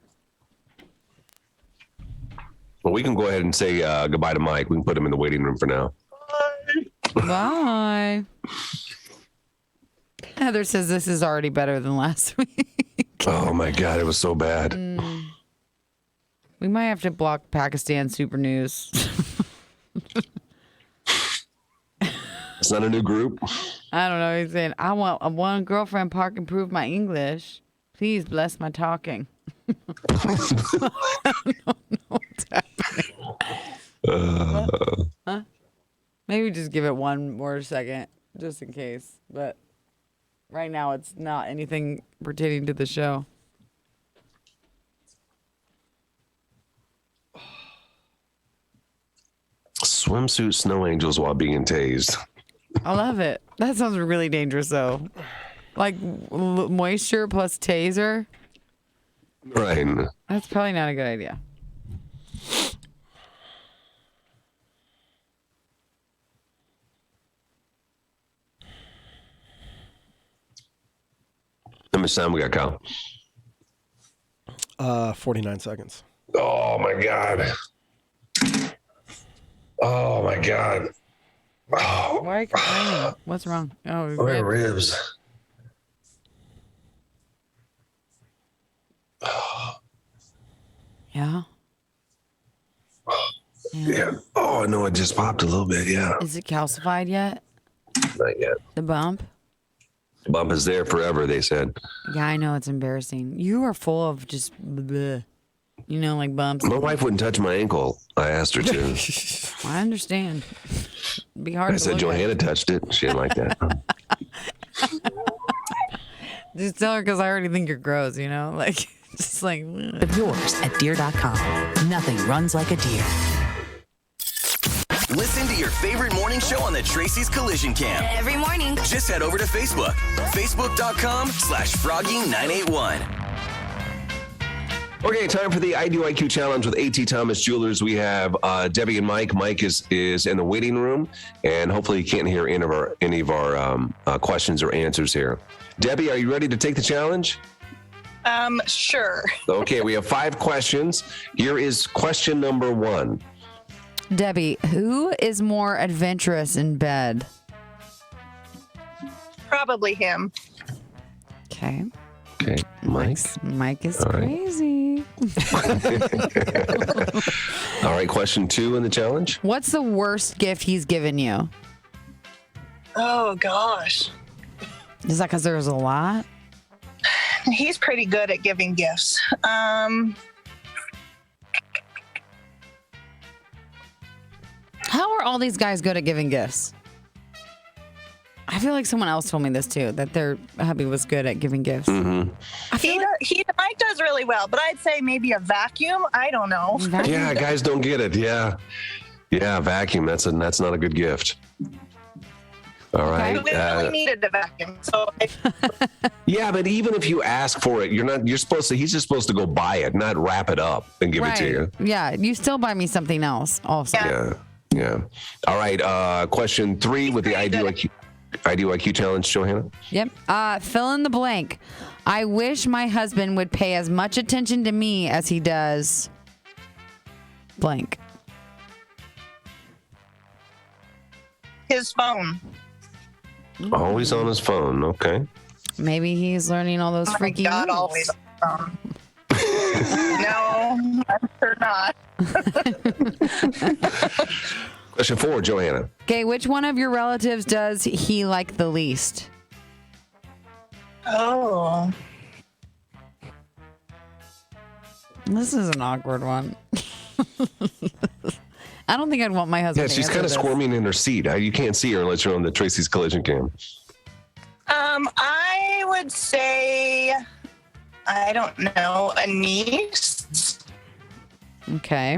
Well, we can go ahead and say goodbye to Mike. We can put him in the waiting room for now. Bye. Heather says this is already better than last week. Oh my God, it was so bad. We might have to block Pakistan Super News. It's not a new group. I don't know. He's saying, I want a one girlfriend park improve my English. Please bless my talking. I don't know what's happening. Huh? Maybe just give it one more second, just in case. But right now, it's not anything pertaining to the show. Swimsuit snow angels while being tased. I love it. That sounds really dangerous, though. Like moisture plus taser. Right. That's probably not a good idea. How much time we got, Kyle? 49 seconds. Oh my God. Oh my God. Oh, Why are you complaining? What's wrong? Oh, my rib. ribs. Yeah. Yeah. Oh no, it just popped a little bit. Yeah. Is it calcified yet? Not yet. The bump? Bump is there forever, they said. Yeah, I know it's embarrassing. You are full of just bleh. You know, like bumps. My wife wouldn't touch my ankle. I asked her to. I understand. Be hard I to said look Johanna touched it. She didn't like that. Just tell her because I already think you're gross, you know? Like, just like. bleh. Of yours at deer.com. Nothing runs like a deer. Listen to your favorite morning show on the Tracy's Collision Cam. Every morning. Just head over to Facebook. Facebook.com/Froggy981. Okay, time for the IDYQ challenge with AT Thomas Jewelers. We have Debbie and Mike. Mike is in the waiting room, and hopefully you can't hear any of our questions or answers here. Debbie, are you ready to take the challenge? Sure. Okay, we have 5 questions. Here is question number 1. Debbie, who is more adventurous in bed? Probably him. Okay. Okay, Mike. Mike is All right. crazy. All right, question 2 in the challenge. What's the worst gift he's given you? Oh, gosh. Is that because there was a lot? He's pretty good at giving gifts. How are all these guys good at giving gifts? I feel like someone else told me this too, that their hubby was good at giving gifts. Mm-hmm. Mike does really well, but I'd say maybe a vacuum. I don't know. Yeah, guys don't get it. Yeah, vacuum. That's not a good gift. All right. We really needed a vacuum. So Yeah, but even if you ask for it, he's just supposed to go buy it, not wrap it up and give it to you. Yeah, you still buy me something else also. Yeah. All right. Question 3 with the IDYQ challenge, Johanna. Yep. Fill in the blank. I wish my husband would pay as much attention to me as he does blank. his phone. Always on his phone. Okay. Maybe he's learning all those freaky moves. Always on the phone. No, I'm sure not. Question 4, Joanna. Okay, which one of your relatives does he like the least? Oh. This is an awkward one. I don't think I'd want my husband Yeah, to she's answer kind of this. squirming in her seat. You can't see her unless you're on the Tracy's Collision Cam. I would say, I don't know, a niece. Okay.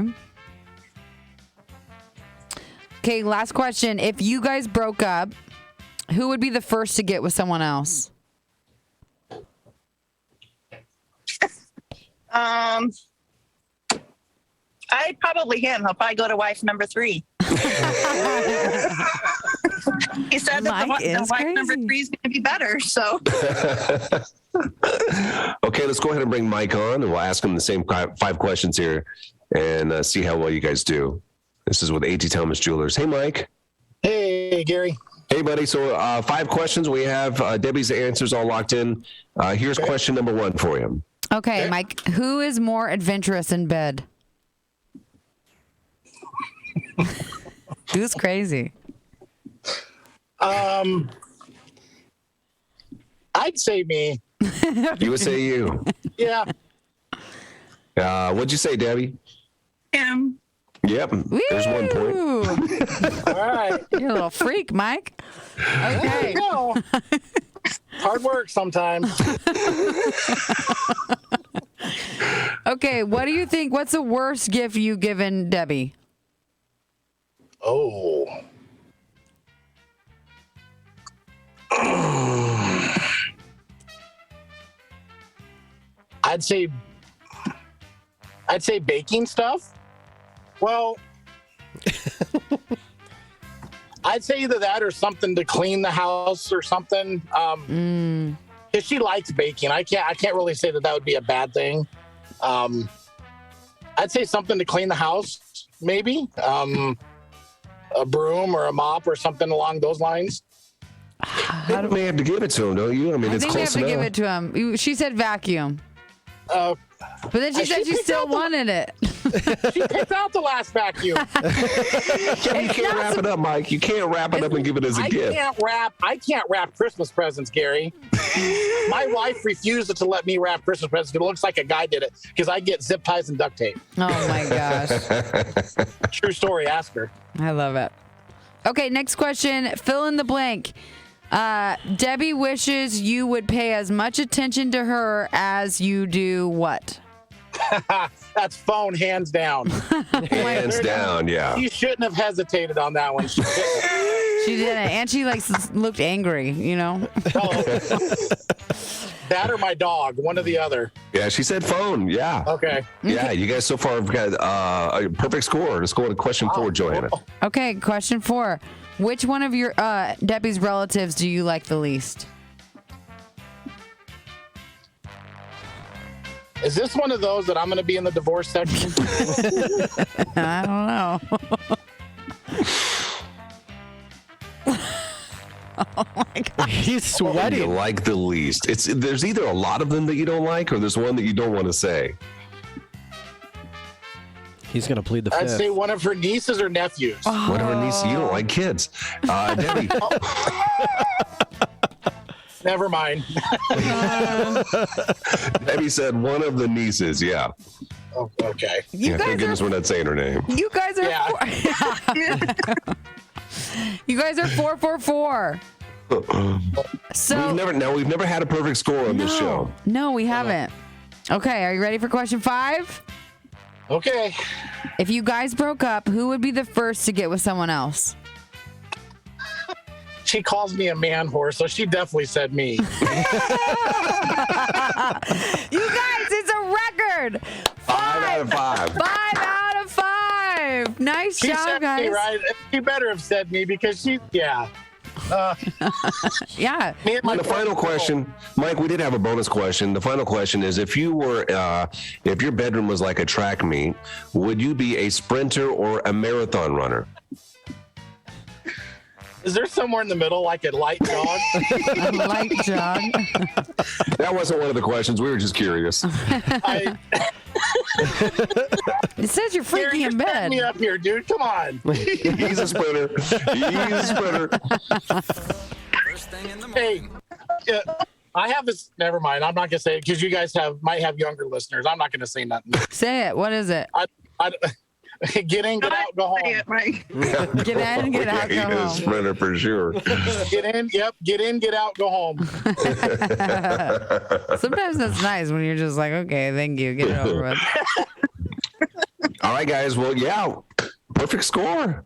Okay, last question. If you guys broke up, who would be the first to get with someone else? I'd probably him. He'll probably go to wife number 3. He said that Mike the is wife number crazy. 3 is going to be better. So Okay, let's go ahead and bring Mike on, and we'll ask him the same 5 questions here and see how well you guys do. This is with A.T. Thomas Jewelers. Hey, Mike. Hey, Gary. Hey, buddy. So 5 questions. We have Debbie's answers all locked in. Here's question number 1 for you. Okay, Mike, who is more adventurous in bed? Who's crazy? I'd say me. You would say you. Yeah. What'd you say, Debbie? him. Yep. There's 1 point. Woo! All right. You're a little freak, Mike. Okay. No. Hard work sometimes. Okay, what do you think? What's the worst gift you've given Debbie? Oh. I'd say baking stuff. Well, I'd say either that or something to clean the house or something. If she likes baking, I can't really say that would be a bad thing. I'd say something to clean the house, maybe a broom or a mop or something along those lines. You may have to give it to him, don't you? I mean, I it's think we have close to enough. give it to him. She said vacuum, Uh, but then she said she still wanted it. she picked out the last vacuum. Yeah, you can't wrap it up, Mike. You can't wrap it up and give it as a gift. I can't wrap Christmas presents, Gary. My wife refused to let me wrap Christmas presents. It looks like a guy did it because I get zip ties and duct tape. Oh my gosh. True story. Ask her. I love it. Okay, next question. Fill in the blank. Debbie wishes you would pay as much attention to her as you do what? That's phone, hands down. Hands down, yeah. You shouldn't have hesitated on that one. She didn't. She didn't. And she looked angry, you know? No. That or my dog, one or the other. Yeah, she said phone. Yeah. Okay. Yeah, you guys so far have got a perfect score. Let's go to question 4, Joanna. Okay, question 4. Which one of your Debbie's relatives do you like the least? Is this one of those that I'm going to be in the divorce section? I don't know. Oh my God. He's What do you sweating. like the least? There's either a lot of them that you don't like, or there's one that you don't want to say. He's going to plead the I'd fifth. say one of her nieces or nephews. Whatever niece, you don't like kids. Debbie. Never mind. Debbie said one of the nieces. Yeah. Oh, okay. You Thank guys goodness are we're not saying her name. you guys are Yeah. you guys are 4 for 4. So We've never had a perfect score on this show. No, we haven't. Okay, are you ready for question 5? Okay. If you guys broke up, who would be the first to get with someone else? She calls me a man whore, so she definitely said me. You guys, it's a record. 5 out of 5. 5 out of 5. Nice She job, said guys. me, right? She better have said me because yeah. Yeah. Me and my The final question, Mike, we did have a bonus question. The final question is, if your bedroom was like a track meet, would you be a sprinter or a marathon runner? Is there somewhere in the middle, like a light jog? A light jog. That wasn't one of the questions. We were just curious. It says you're freaky Gary, in you're setting bed. me up here, dude. Come on. He's a sprinter. He's a sprinter. Hey, I have this. Never mind. I'm not gonna say it because you guys might have younger listeners. I'm not gonna say nothing. Say it. What is it? Get in, get out, go home. Say it, Mike. Get in, get out, He go is a home. sprinter for sure. Get in. Yep. Get in, get out, go home. Sometimes that's nice when you're just like, okay, thank you, get it over with. All right, guys. Well, yeah, perfect score.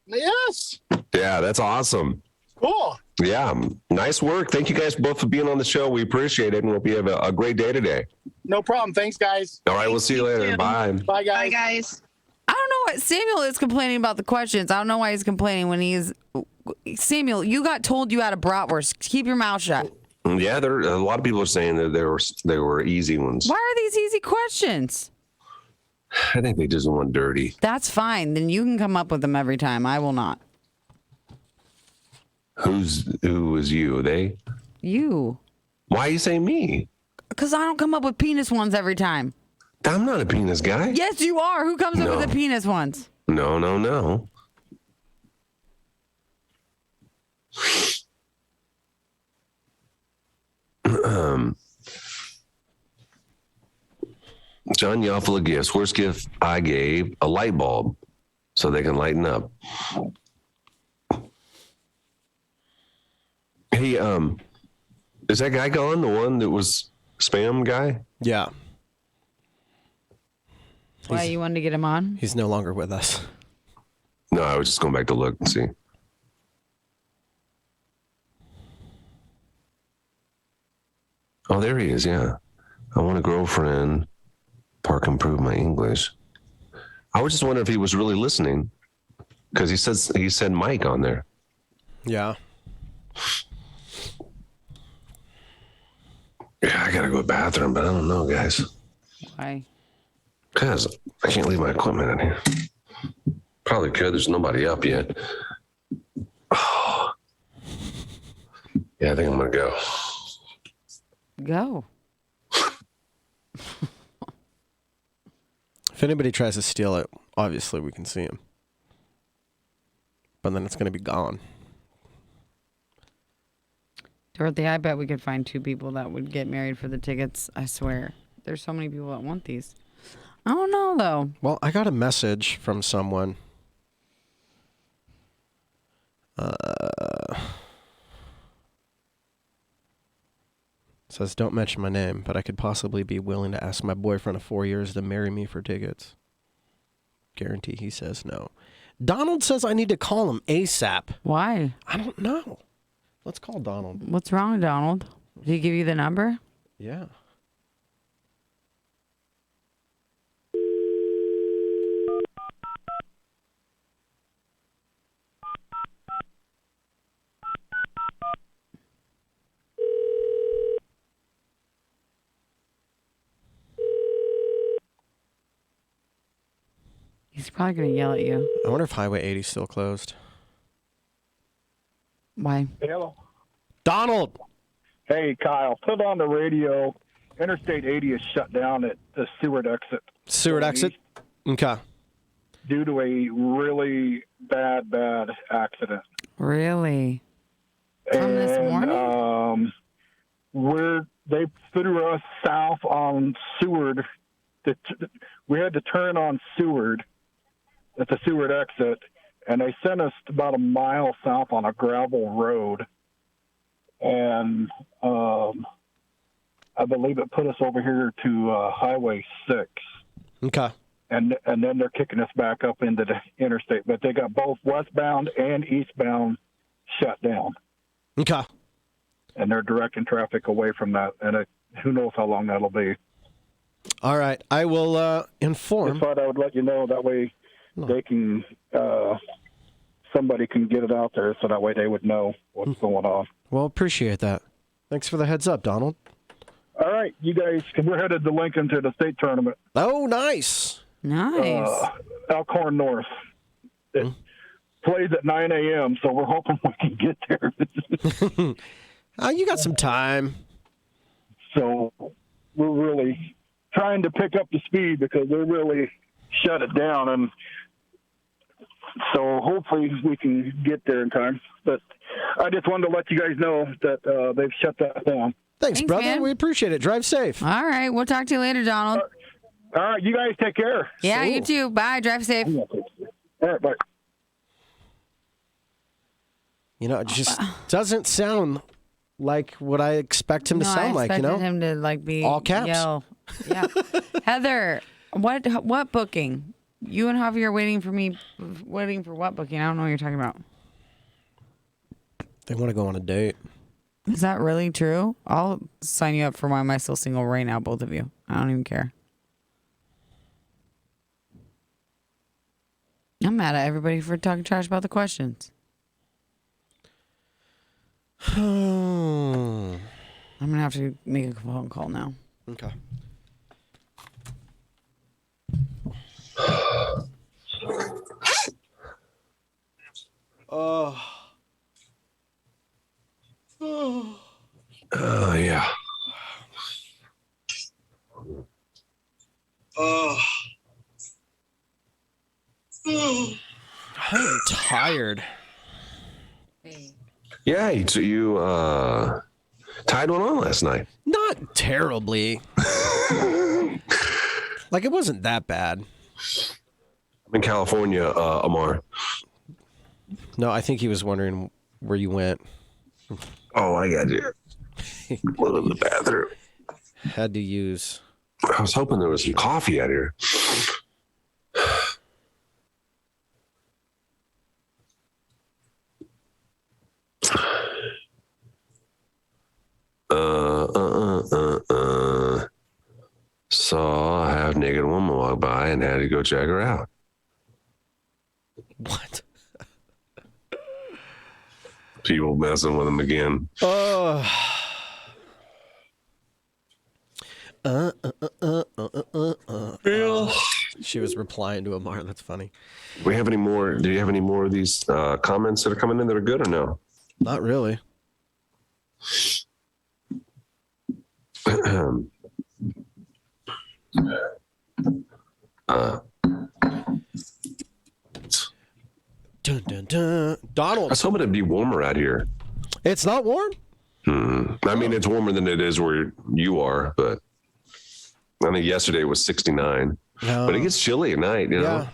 Yes. Yeah, that's awesome. Cool. Yeah, nice work. Thank you guys both for being on the show. We appreciate it, and hope you have a great day today. No problem. Thanks, guys. All right, we'll see you later. Bye. Bye, guys. Bye, guys. I don't know what Samuel is complaining about the questions. I don't know why he's complaining when he's Samuel. You got told you had a bratwurst. Keep your mouth shut. Yeah, there a lot of people are saying that they were easy ones. Why are these easy questions? I think they just want dirty. That's fine. Then you can come up with them every time. I will not. Who is you? They? You. Why are you saying me? Because I don't come up with penis ones every time. I'm not a penis guy. Yes, you are. Who comes up with the penis ones? No. John Yoffler gifts. Worst gift I gave, a light bulb so they can lighten up. Hey, is that guy gone? The one that was spam guy? Yeah. Why, you wanted to get him on? He's no longer with us. No, I was just going back to look and see. Oh, there he is. Yeah. I want a girlfriend. Park improve my English. I was just wondering if he was really listening because he said Mike on there. Yeah. Yeah, I got to go to the bathroom, but I don't know, guys. Why? Because I can't leave my equipment in here. Probably could. There's nobody up yet. Oh. Yeah, I think I'm going to go. Go. If anybody tries to steal it, obviously we can see him. But then it's going to be gone. Dorothy, I bet we could find 2 people that would get married for the tickets. I swear. There's so many people that want these. I don't know, though. Well, I got a message from someone. Says, don't mention my name, but I could possibly be willing to ask my boyfriend of 4 years to marry me for tickets. Guarantee he says no. Donald says I need to call him ASAP. Why? I don't know. Let's call Donald. What's wrong, Donald? Did he give you the number? Yeah. He's probably going to yell at you. I wonder if Highway 80 is still closed. Why? Hello. Donald! Hey, Kyle, put on the radio. Interstate 80 is shut down at the Seward exit. Seward exit? Okay. Due to a really bad accident. Really? From this morning? They threw us south on Seward. We had to turn on Seward at the Seward exit, and they sent us about a mile south on a gravel road. And I believe it put us over here to Highway 6. Okay. And then they're kicking us back up into the interstate. But they got both westbound and eastbound shut down. Okay. And they're directing traffic away from that. And who knows how long that'll be. All right. I will inform. Just thought I would let you know. That way they can, somebody can get it out there so that way they would know what's going on. Well, appreciate that. Thanks for the heads up, Donald. All right, you guys, we're headed to Lincoln to the state tournament. Oh, nice. Nice. Elkhorn North. It plays at 9 a.m., so we're hoping we can get there. You got some time. So we're really trying to pick up the speed because they really shut it down, and so hopefully we can get there in time. But I just wanted to let you guys know that they've shut that down. Thanks, brother. man. We appreciate it. Drive safe. All right. We'll talk to you later, Donald. All right, you guys take care. Yeah, you too. Bye. Drive safe. All right, bye. You know, it just doesn't sound like what I expect him to sound like, you know? I expected him to like be all caps. Yell. Yeah. Heather, what booking? You and Javier are waiting for what booking? I don't know what you're talking about. They want to go on a date. Is that really true? I'll sign you up for Why Am I Still Single right now, both of you. I don't even care. I'm mad at everybody for talking trash about the questions. I'm going to have to make a phone call now. Okay. Yeah. I'm tired. Yeah, you tied one on last night. Not terribly. Like, it wasn't that bad. I'm in California, Amar. No, I think he was wondering where you went. Oh, I got you. Went in the bathroom. Had to use. I was hoping there was some coffee out here. Saw a half-naked woman walk by and had to go check her out. What? People messing with him again. She was replying to Amar. That's funny. Do you have any more of these comments that are coming in that are good or no? Not really. Dun, dun, dun. I Donald. was hoping it'd be warmer out here. It's not warm? I mean, it's warmer than it is where you are, but I think yesterday was 69. No. But it gets chilly at night, you know?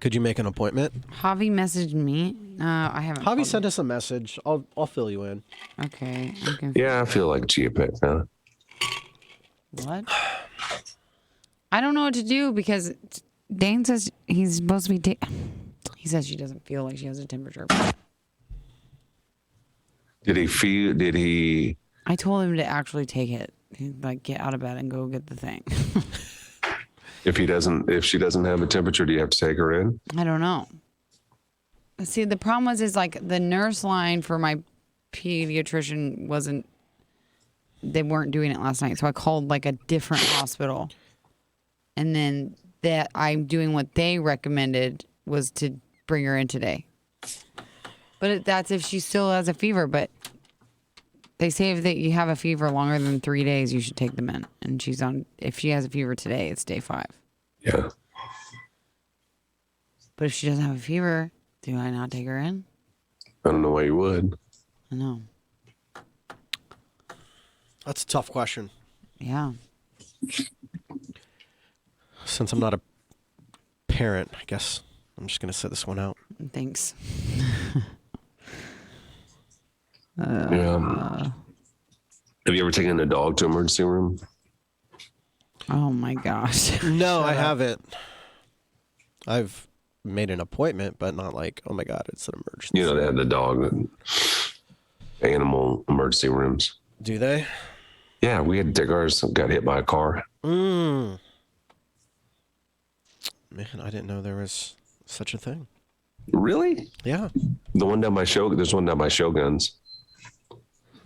Could you make an appointment? Javi messaged me. I haven't. Javi sent us a message. I'll fill you in. Okay. Yeah, I feel like Chia Pet now. What? I don't know what to do because Dane says he's supposed to be. He says she doesn't feel like she has a temperature. Did he? I told him to actually take it. He'd like get out of bed and go get the thing. If she doesn't have a temperature, do you have to take her in? I don't know. See, the problem is like the nurse line for my pediatrician they weren't doing it last night. So I called like a different hospital. And then that I'm doing what they recommended was to bring her in today. But that's if she still has a fever. But they say if you have a fever longer than 3 days, you should take them in. And if she has a fever today, it's day 5. Yeah. But if she doesn't have a fever, do I not take her in? I don't know why you would. I know. That's a tough question. Yeah. Since I'm not a parent, I guess I'm just going to sit this one out. Thanks. Yeah. Have you ever taken a dog to emergency room? Oh my gosh. No, I haven't. I've made an appointment, but not like, oh my God, it's an emergency. You know, they have the dog and animal emergency rooms. Do they? Yeah, we had to take ours. Got hit by a car. Man, I didn't know there was such a thing. Really? Yeah. The one down by there's one down by Shoguns.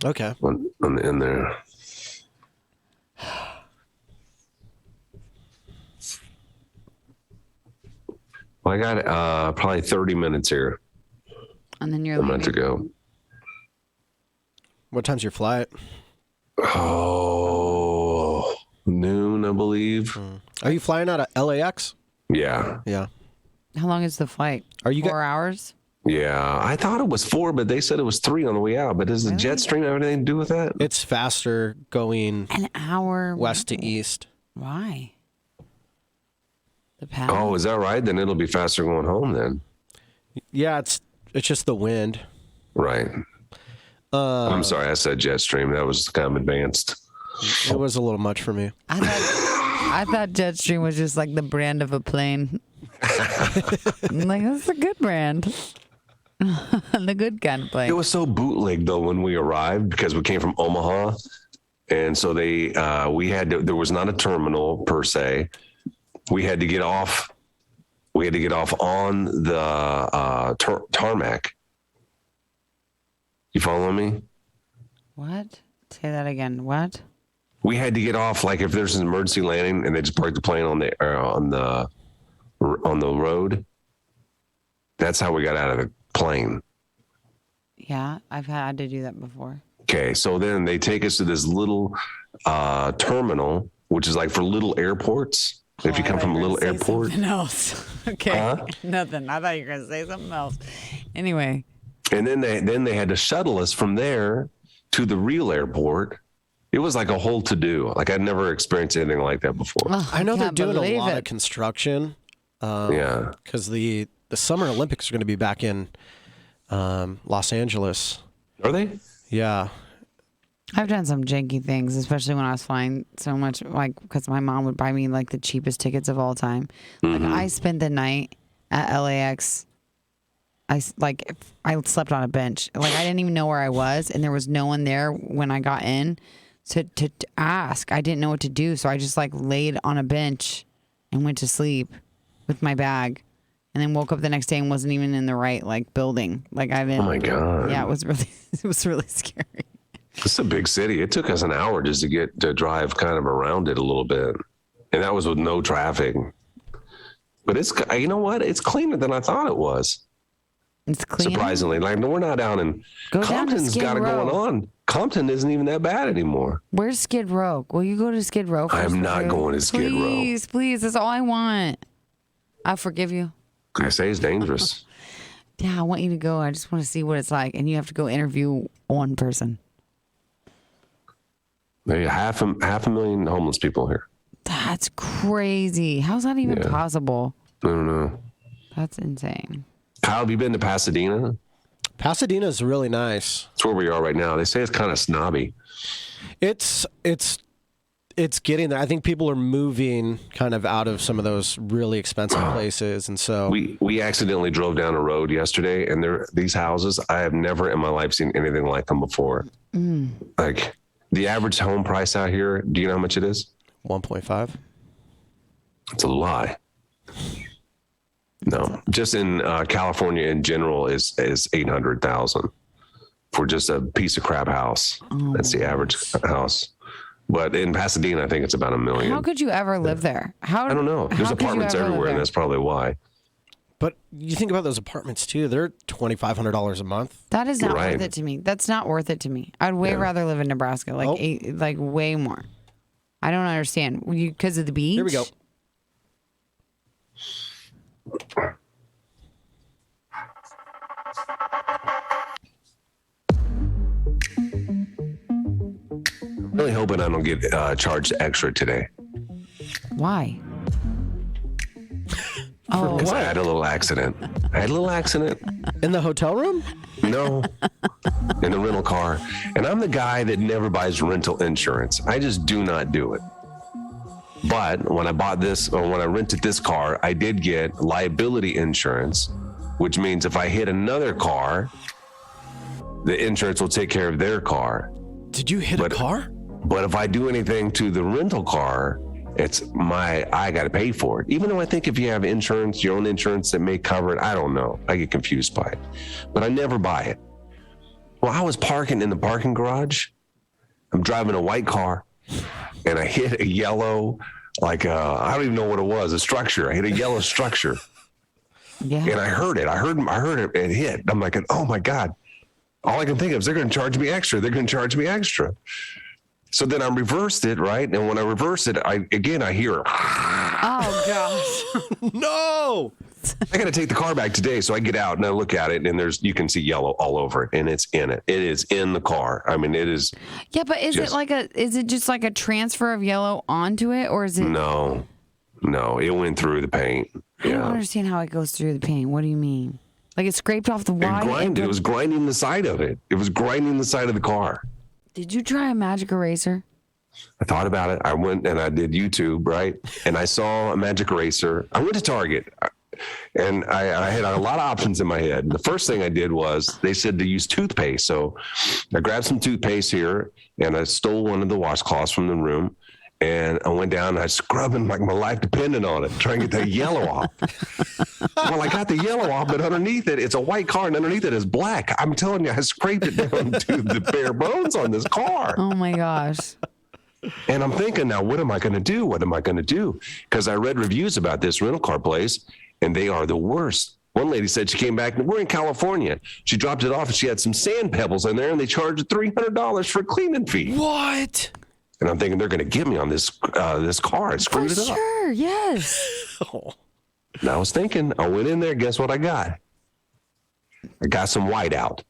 Okay. In there. Well, I got probably 30 minutes here. And then you're I'm about to go. What time's your flight? Oh, noon, I believe. Are you flying out of LAX? Yeah. Yeah. How long is the flight? Are you 4 hours? Yeah. I thought it was 4, but they said it was 3 on the way out. But does the jet stream have anything to do with that? It's faster going An hour west to east. Why? The path. Oh, is that right? Then it'll be faster going home then. Yeah, it's just the wind. Right. I'm sorry, I said jet stream. That was kind of advanced. It was a little much for me. I thought Jetstream was just like the brand of a plane. I'm like, that's a good brand. The good kind of plane. It was so bootleg though when we arrived because we came from Omaha, and so there was not a terminal per se. We had to get off. We had to get off on the tarmac. You follow me? What? Say that again. What? We had to get off, like if there's an emergency landing and they just park the plane on the road. That's how we got out of the plane. Yeah, I've had to do that before. Okay, so then they take us to this little terminal, which is like for little airports. If you come from a little airport. Something else. Okay. Huh? Nothing. I thought you were gonna say something else. Anyway. And then they had to shuttle us from there to the real airport. It was like a whole to-do. Like I'd never experienced anything like that before. Oh, I know they're can't doing a believe lot it. of construction. Yeah. Because the Summer Olympics are going to be back in Los Angeles. Are they? Yeah. I've done some janky things, especially when I was flying so much, like because my mom would buy me like the cheapest tickets of all time. Like I spent the night at LAX. I slept on a bench. Like I didn't even know where I was, and there was no one there when I got in to ask. I didn't know what to do, so I just like laid on a bench and went to sleep with my bag, and then woke up the next day and wasn't even in the right like building. Like I didn't. Oh my God. Yeah, it was really scary. It's a big city. It took us an hour just to drive kind of around it a little bit, and that was with no traffic. But it's, you know what? It's cleaner than I thought it was. It's clean. Surprisingly, like we're not down in Go down to Compton's Skid got it Row. going on. Compton isn't even that bad anymore. Where's Skid Row? Will you go to Skid Row? I am not going to Skid Row. Please, please. That's all I want. I'll forgive you. I say it's dangerous. Yeah, I want you to go. I just want to see what it's like. And you have to go interview one person. Maybe half a million homeless people here. That's crazy. How's that even Yeah. possible? I don't know. That's insane. Kyle, have you been to Pasadena? Pasadena is really nice. That's where we are right now. They say it's kind of snobby. It's getting there. I think people are moving kind of out of some of those really expensive places, and so We accidentally drove down a road yesterday, and these houses, I have never in my life seen anything like them before. Like the average home price out here, do you know how much it is? 1.5. It's a lie. No, just in California in general is 800,000 for just a piece of crap house. That's the average house. But in Pasadena, I think it's about $1 million. How could you ever live there? I don't know. There's how could you apartments ever live everywhere, and there? that's probably why. But you think about those apartments too; they're $2,500 a month. That is not Right. worth it to me. That's not worth it to me. I'd way rather live in Nebraska, like like way more. I don't understand. Because of the beach? Here we go. I'm really hoping I don't get charged extra today. Why? Oh, Because I had a little accident. In the hotel room? No, in the rental car. And I'm the guy that never buys rental insurance. I just do not do it. But when I bought this, or when I rented this car, I did get liability insurance, which means if I hit another car, the insurance will take care of their car. Did you hit a car? But if I do anything to the rental car, I got to pay for it. Even though I think if you have insurance, your own insurance that may cover it, I don't know. I get confused by it, but I never buy it. Well, I was parking in the parking garage. I'm driving a white car and I hit a yellow, I don't even know what it was, a structure. I hit a yellow structure. yeah. And I heard it. I heard it hit. I'm like, oh my God. All I can think of is they're going to charge me extra. They're going to charge me extra. So then I reversed it, right? And when I reverse it, I hear. Oh gosh. No. I got to take the car back today, so I get out and I look at it, and you can see yellow all over it, and it's in it. It is in the car. I mean, it is. Yeah, but is it just like a transfer of yellow onto it, or is it? No, it went through the paint. I don't understand how it goes through the paint. What do you mean? Like it scraped off the white? It was grinding the side of it. It was grinding the side of the car. Did you try a magic eraser? I thought about it. I went and I did YouTube, right? And I saw a magic eraser. I went to Target, and I had a lot of options in my head. And the first thing I did was they said to use toothpaste. So I grabbed some toothpaste here, and I stole one of the washcloths from the room. And I went down and I scrubbed like my life depended on it, trying to get that yellow off. Well, I got the yellow off, but underneath it, it's a white car, and underneath it is black. I'm telling you, I scraped it down to the bare bones on this car. Oh, my gosh. And I'm thinking, now, what am I going to do? What am I going to do? Because I read reviews about this rental car place, and they are the worst. One lady said she came back, and we're in California. She dropped it off, and she had some sand pebbles in there, and they charged $300 for a cleaning fee. What? And I'm thinking they're going to get me on this car. I screwed it up. Sure, yes. And I was thinking, I went in there. Guess what I got? I got some whiteout.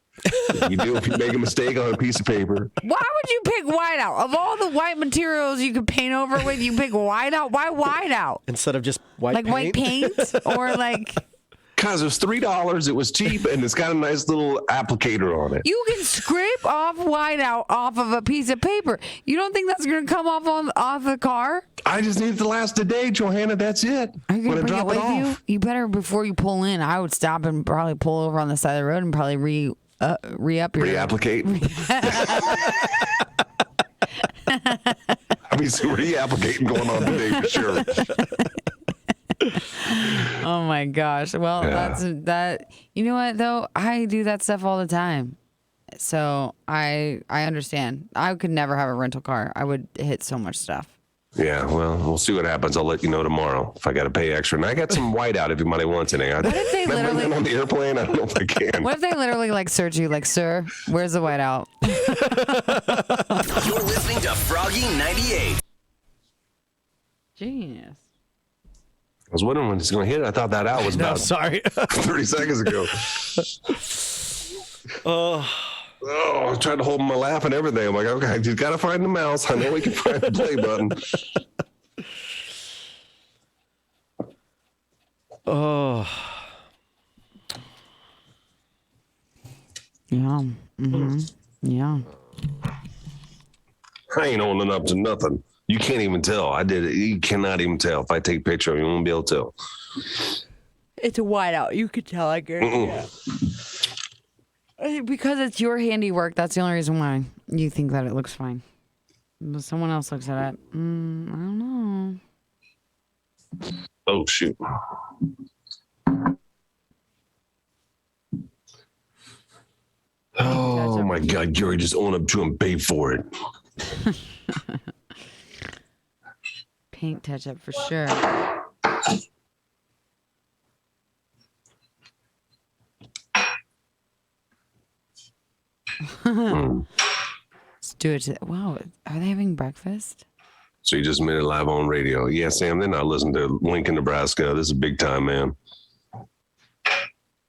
You do if you make a mistake on a piece of paper. Why would you pick whiteout? Of all the white materials you could paint over with, you pick whiteout? Why whiteout? Instead of just white paint? White paint? Or like... Because it was $3. It was cheap, and it's got a nice little applicator on it. You can scrape off whiteout off of a piece of paper. You don't think that's going to come off the car? I just need it to last a day, Johanna. That's it. Are you going to bring it with you? You better, before you pull in, I would stop and probably pull over on the side of the road and probably re-up your... Reapplicate? I mean, some reapplicating going on today for sure. Oh my gosh. Well, that. You know what though? I do that stuff all the time. So I understand. I could never have a rental car. I would hit so much stuff. Yeah, well, we'll see what happens. I'll let you know tomorrow if I got to pay extra. And I got some whiteout if anybody wants any. What if they literally on the airplane? I don't know if I can. What if they literally like search you, like, sir, where's the whiteout? You're listening to Froggy 98. Genius. I was wondering when it's going to hit. I thought that out was about 30 seconds ago. I was trying to hold my laugh and everything. I'm like, okay, you got to find the mouse. I know we can find the play button. Oh. Yeah. Mm-hmm. Yeah. I ain't owning up to nothing. You can't even tell. I did it. You cannot even tell. If I take a picture of you, won't be able to tell. It's a whiteout. You could tell, I guess. Yeah. Because it's your handiwork. That's the only reason why you think that it looks fine. But someone else looks at it. I don't know. Oh, shoot. Oh, my God. Gary, just own up to him. Pay for it. Paint touch-up for sure. Let's do it. Wow, are they having breakfast? So you just made it live on radio. Yeah, Sam, they're not listening to Lincoln, Nebraska. This is big time, man.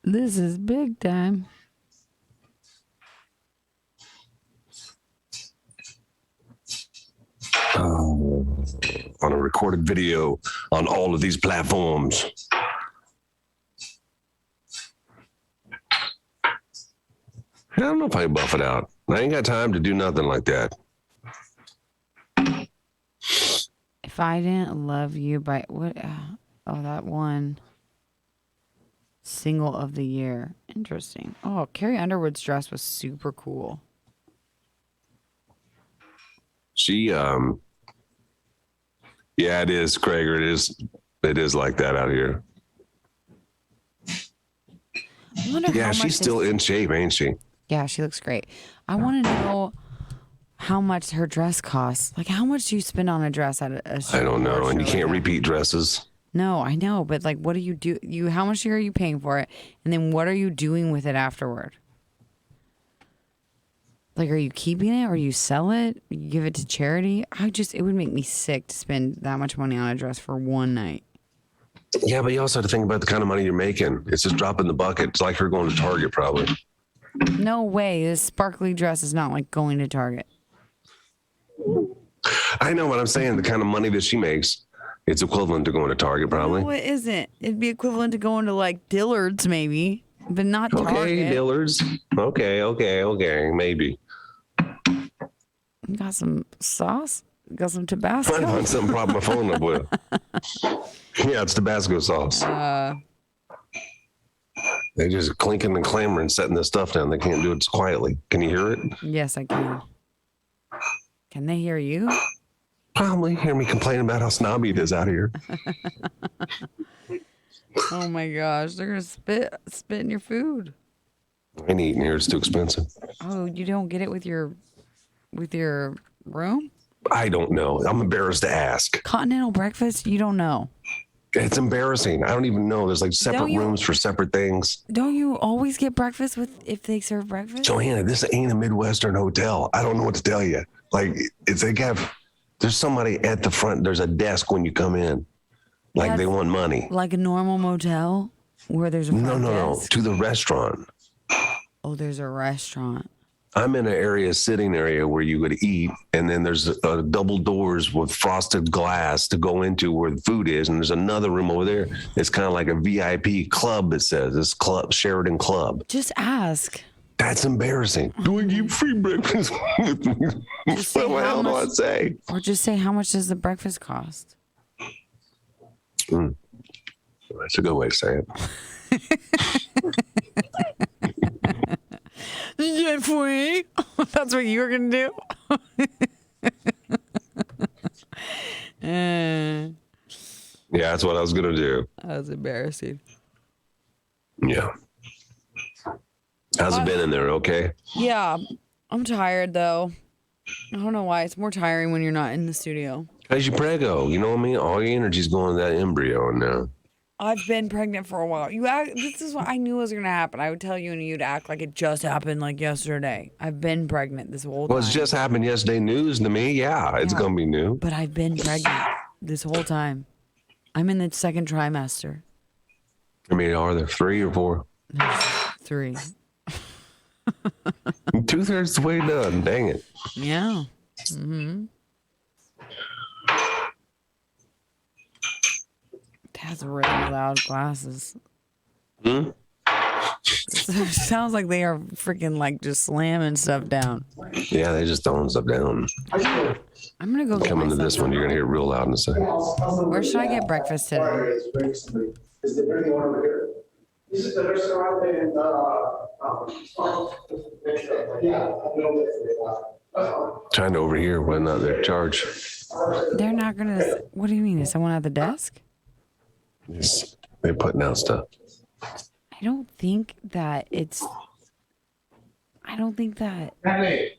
This is big time. On a recorded video on all of these platforms. I don't know if I can buff it out. I ain't got time to do nothing like that. If I Didn't Love You by what? Oh, that one. Single of the year. Interesting. Oh, Carrie Underwood's dress was super cool. She, yeah, it is, Krager. It is like that out here. Yeah, she's still in shape, ain't she? Yeah, she looks great. I want to know how much her dress costs. Like, how much do you spend on a dress at a show? I don't know, and you can't repeat dresses. No, I know, but like, what do you do? How much are you paying for it? And then what are you doing with it afterward? Like, are you keeping it or you sell it? You give it to charity? It would make me sick to spend that much money on a dress for one night. Yeah, but you also have to think about the kind of money you're making. It's just drop in the bucket. It's like you're going to Target, probably. No way. This sparkly dress is not like going to Target. I know what I'm saying. The kind of money that she makes, it's equivalent to going to Target, probably. No, it isn't. It'd be equivalent to going to like Dillard's, maybe, but not Target. Okay, Dillard's. Okay, maybe. You got some sauce? You got some Tabasco? I find something to prop my phone up with. Yeah, it's Tabasco sauce. They just clinking and clamoring, setting this stuff down. They can't do it quietly. Can you hear it? Yes, I can. Can they hear you? Probably hear me complaining about how snobby it is out here. Oh my gosh, they're gonna spit in your food. I ain't eating here. It's too expensive. Oh, you don't get it with your room? I don't know. I'm embarrassed to ask. Continental breakfast? You don't know. It's embarrassing. I don't even know. There's like separate rooms for separate things. Don't you always get breakfast if they serve breakfast? Joanna, this ain't a Midwestern hotel. I don't know what to tell you. Like, there's somebody at the front. There's a desk when you come in. Like, they want money. Like a normal motel where there's a front No. desk? To the restaurant. Oh, there's a restaurant. I'm in a sitting area where you would eat, and then there's double doors with frosted glass to go into where the food is, and there's another room over there. It's kind of like a VIP club. It says it's club Sheridan Club. Just ask. That's embarrassing. Do I get free breakfast? What the hell do I say? Or just say, how much does the breakfast cost? That's a good way to say it. Yeah, free. That's what you were gonna do. Yeah, that's what I was gonna do. That was embarrassing. Yeah. How's it been in there? Okay. Yeah, I'm tired though. I don't know why. It's more tiring when you're not in the studio. How's your prego? You know what I mean? All your energy's going to that embryo now. I've been pregnant for a while. This is what I knew was gonna happen. I would tell you, and you'd act like it just happened, like yesterday. I've been pregnant this whole time. Well, it's just happened yesterday. News to me. Yeah, it's gonna be new. But I've been pregnant this whole time. I'm in the second trimester. I mean, are there 3 or 4? 3. 2/3 the way done. Dang it. Yeah. Mm-hmm. It has really loud glasses. It sounds like they are freaking like just slamming stuff down. Yeah, they just throwing stuff down. I'm gonna go Come into this one. You're gonna hear it real loud in a second. Where should I get breakfast today? Is there anyone over here? This is the restaurant in Trying to overhear whether or not they're charged. They're not gonna. What do you mean? Is someone at the desk? Yes, they're putting out stuff. I don't think that it's. I don't think that. Daddy.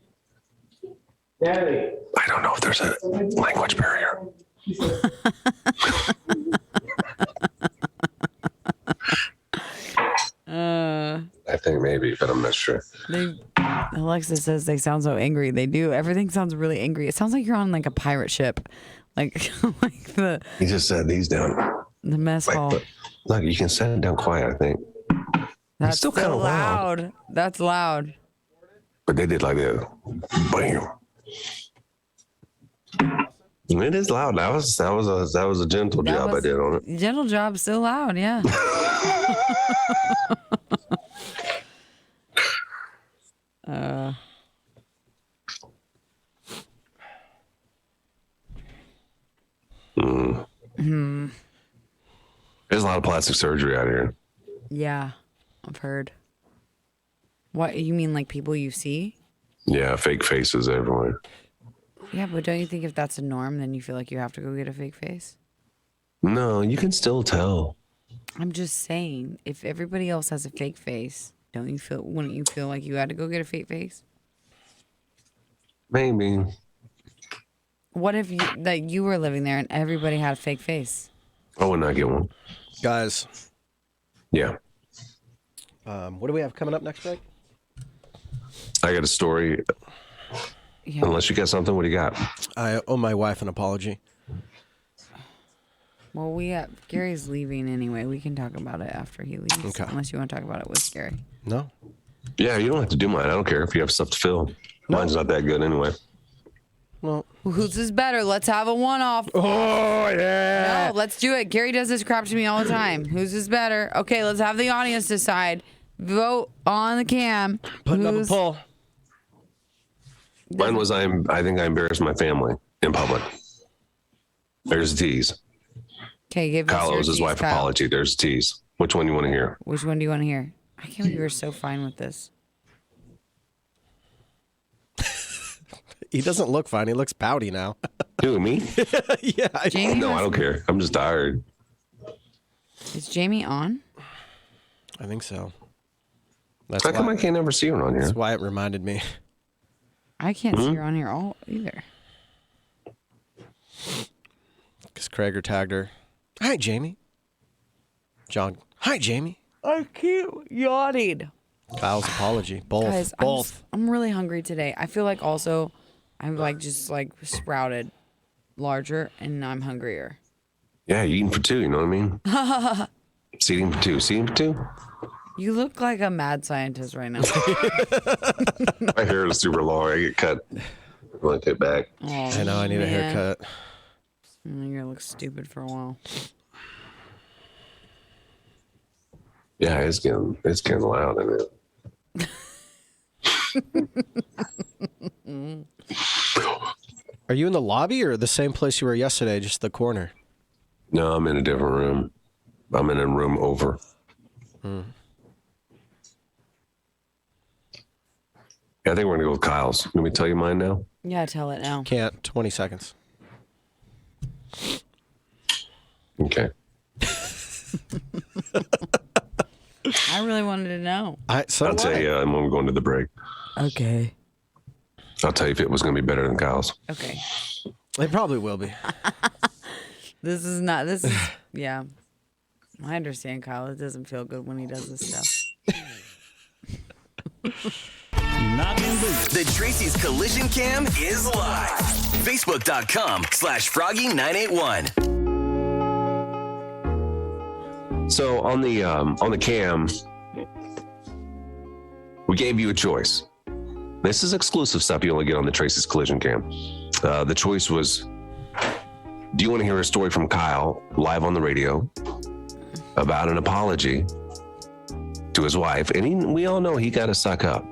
I don't know if there's a language barrier. I think maybe, but I'm not sure. Alexa says they sound so angry. They do. Everything sounds really angry. It sounds like you're on like a pirate ship, like the. He just set these down. The mess hall. Look, you can set it down quiet. I think. That's it's still kind of loud. That's loud. But they did like that. Bam. It is loud. That was a gentle job I did on it. Gentle job, still loud. Yeah. There's a lot of plastic surgery out here. Yeah, I've heard. What you mean, like people you see? Yeah, fake faces everywhere. Yeah, but don't you think if that's a norm, then you feel like you have to go get a fake face? No, you can still tell. I'm just saying, if everybody else has a fake face, wouldn't you feel like you had to go get a fake face? Maybe. What if you were living there and everybody had a fake face? I would not get one. Guys. Yeah. What do we have coming up next break? I got a story. Yeah. Unless you got something, what do you got? I owe my wife an apology. Well, Gary's leaving anyway. We can talk about it after he leaves. Okay. Unless you want to talk about it with Gary. No. Yeah, you don't have to do mine. I don't care if you have stuff to fill. No. Mine's not that good anyway. Well, whose is better? Let's have a one-off. Oh, yeah. No, let's do it. Gary does this crap to me all the time. Whose is better? Okay, let's have the audience decide. Vote on the cam. Putting up a poll. Mine was I think I embarrassed my family in public. There's a tease. Okay, give us Kyle your owes his tease, wife Kyle. apology. There's a tease. Which one do you want to hear? Which one do you want to hear? I can't believe you're so fine with this. He doesn't look fine. He looks pouty now. Who, me? Yeah. Jamie No, I don't care. I'm just tired. Is Jamie on? I think so. That's How come why, I can't ever see her on here? that's why it reminded me. I can't see her on here all either. Because Krager tagged her. Hi, Jamie. John. Hi, Jamie. I keep yawning. Kyle's apology. Both. Guys, Both. I'm really hungry today. I feel like also I'm like just like sprouted larger and I'm hungrier. Yeah, you're eating for two, you know what I mean? Seating for two. Seating for two? You look like a mad scientist right now. My hair is super long. I get cut. I want to take it back. Oh, I know. I need a haircut. You're going to look stupid for a while. Yeah, it's getting loud, isn't it? Are you in the lobby or the same place you were yesterday, just the corner? No, I'm in a different room. I'm in a room over. Hmm. Yeah, I think we're going to go with Kyle's. Let me tell you mine now. Yeah, tell it now. Can't. 20 seconds. Okay. I really wanted to know. I'll tell you when we're going to the break. Okay. I'll tell you if it was going to be better than Kyle's. Okay. It probably will be. Yeah. I understand, Kyle. It doesn't feel good when he does this stuff. The Tracy's Collision Cam is live. Facebook.com/Froggy981. So on the cam, we gave you a choice. This is exclusive stuff you only get on the Tracy's Collision Cam. The choice was, do you want to hear a story from Kyle live on the radio about an apology to his wife? And we all know he got to suck up.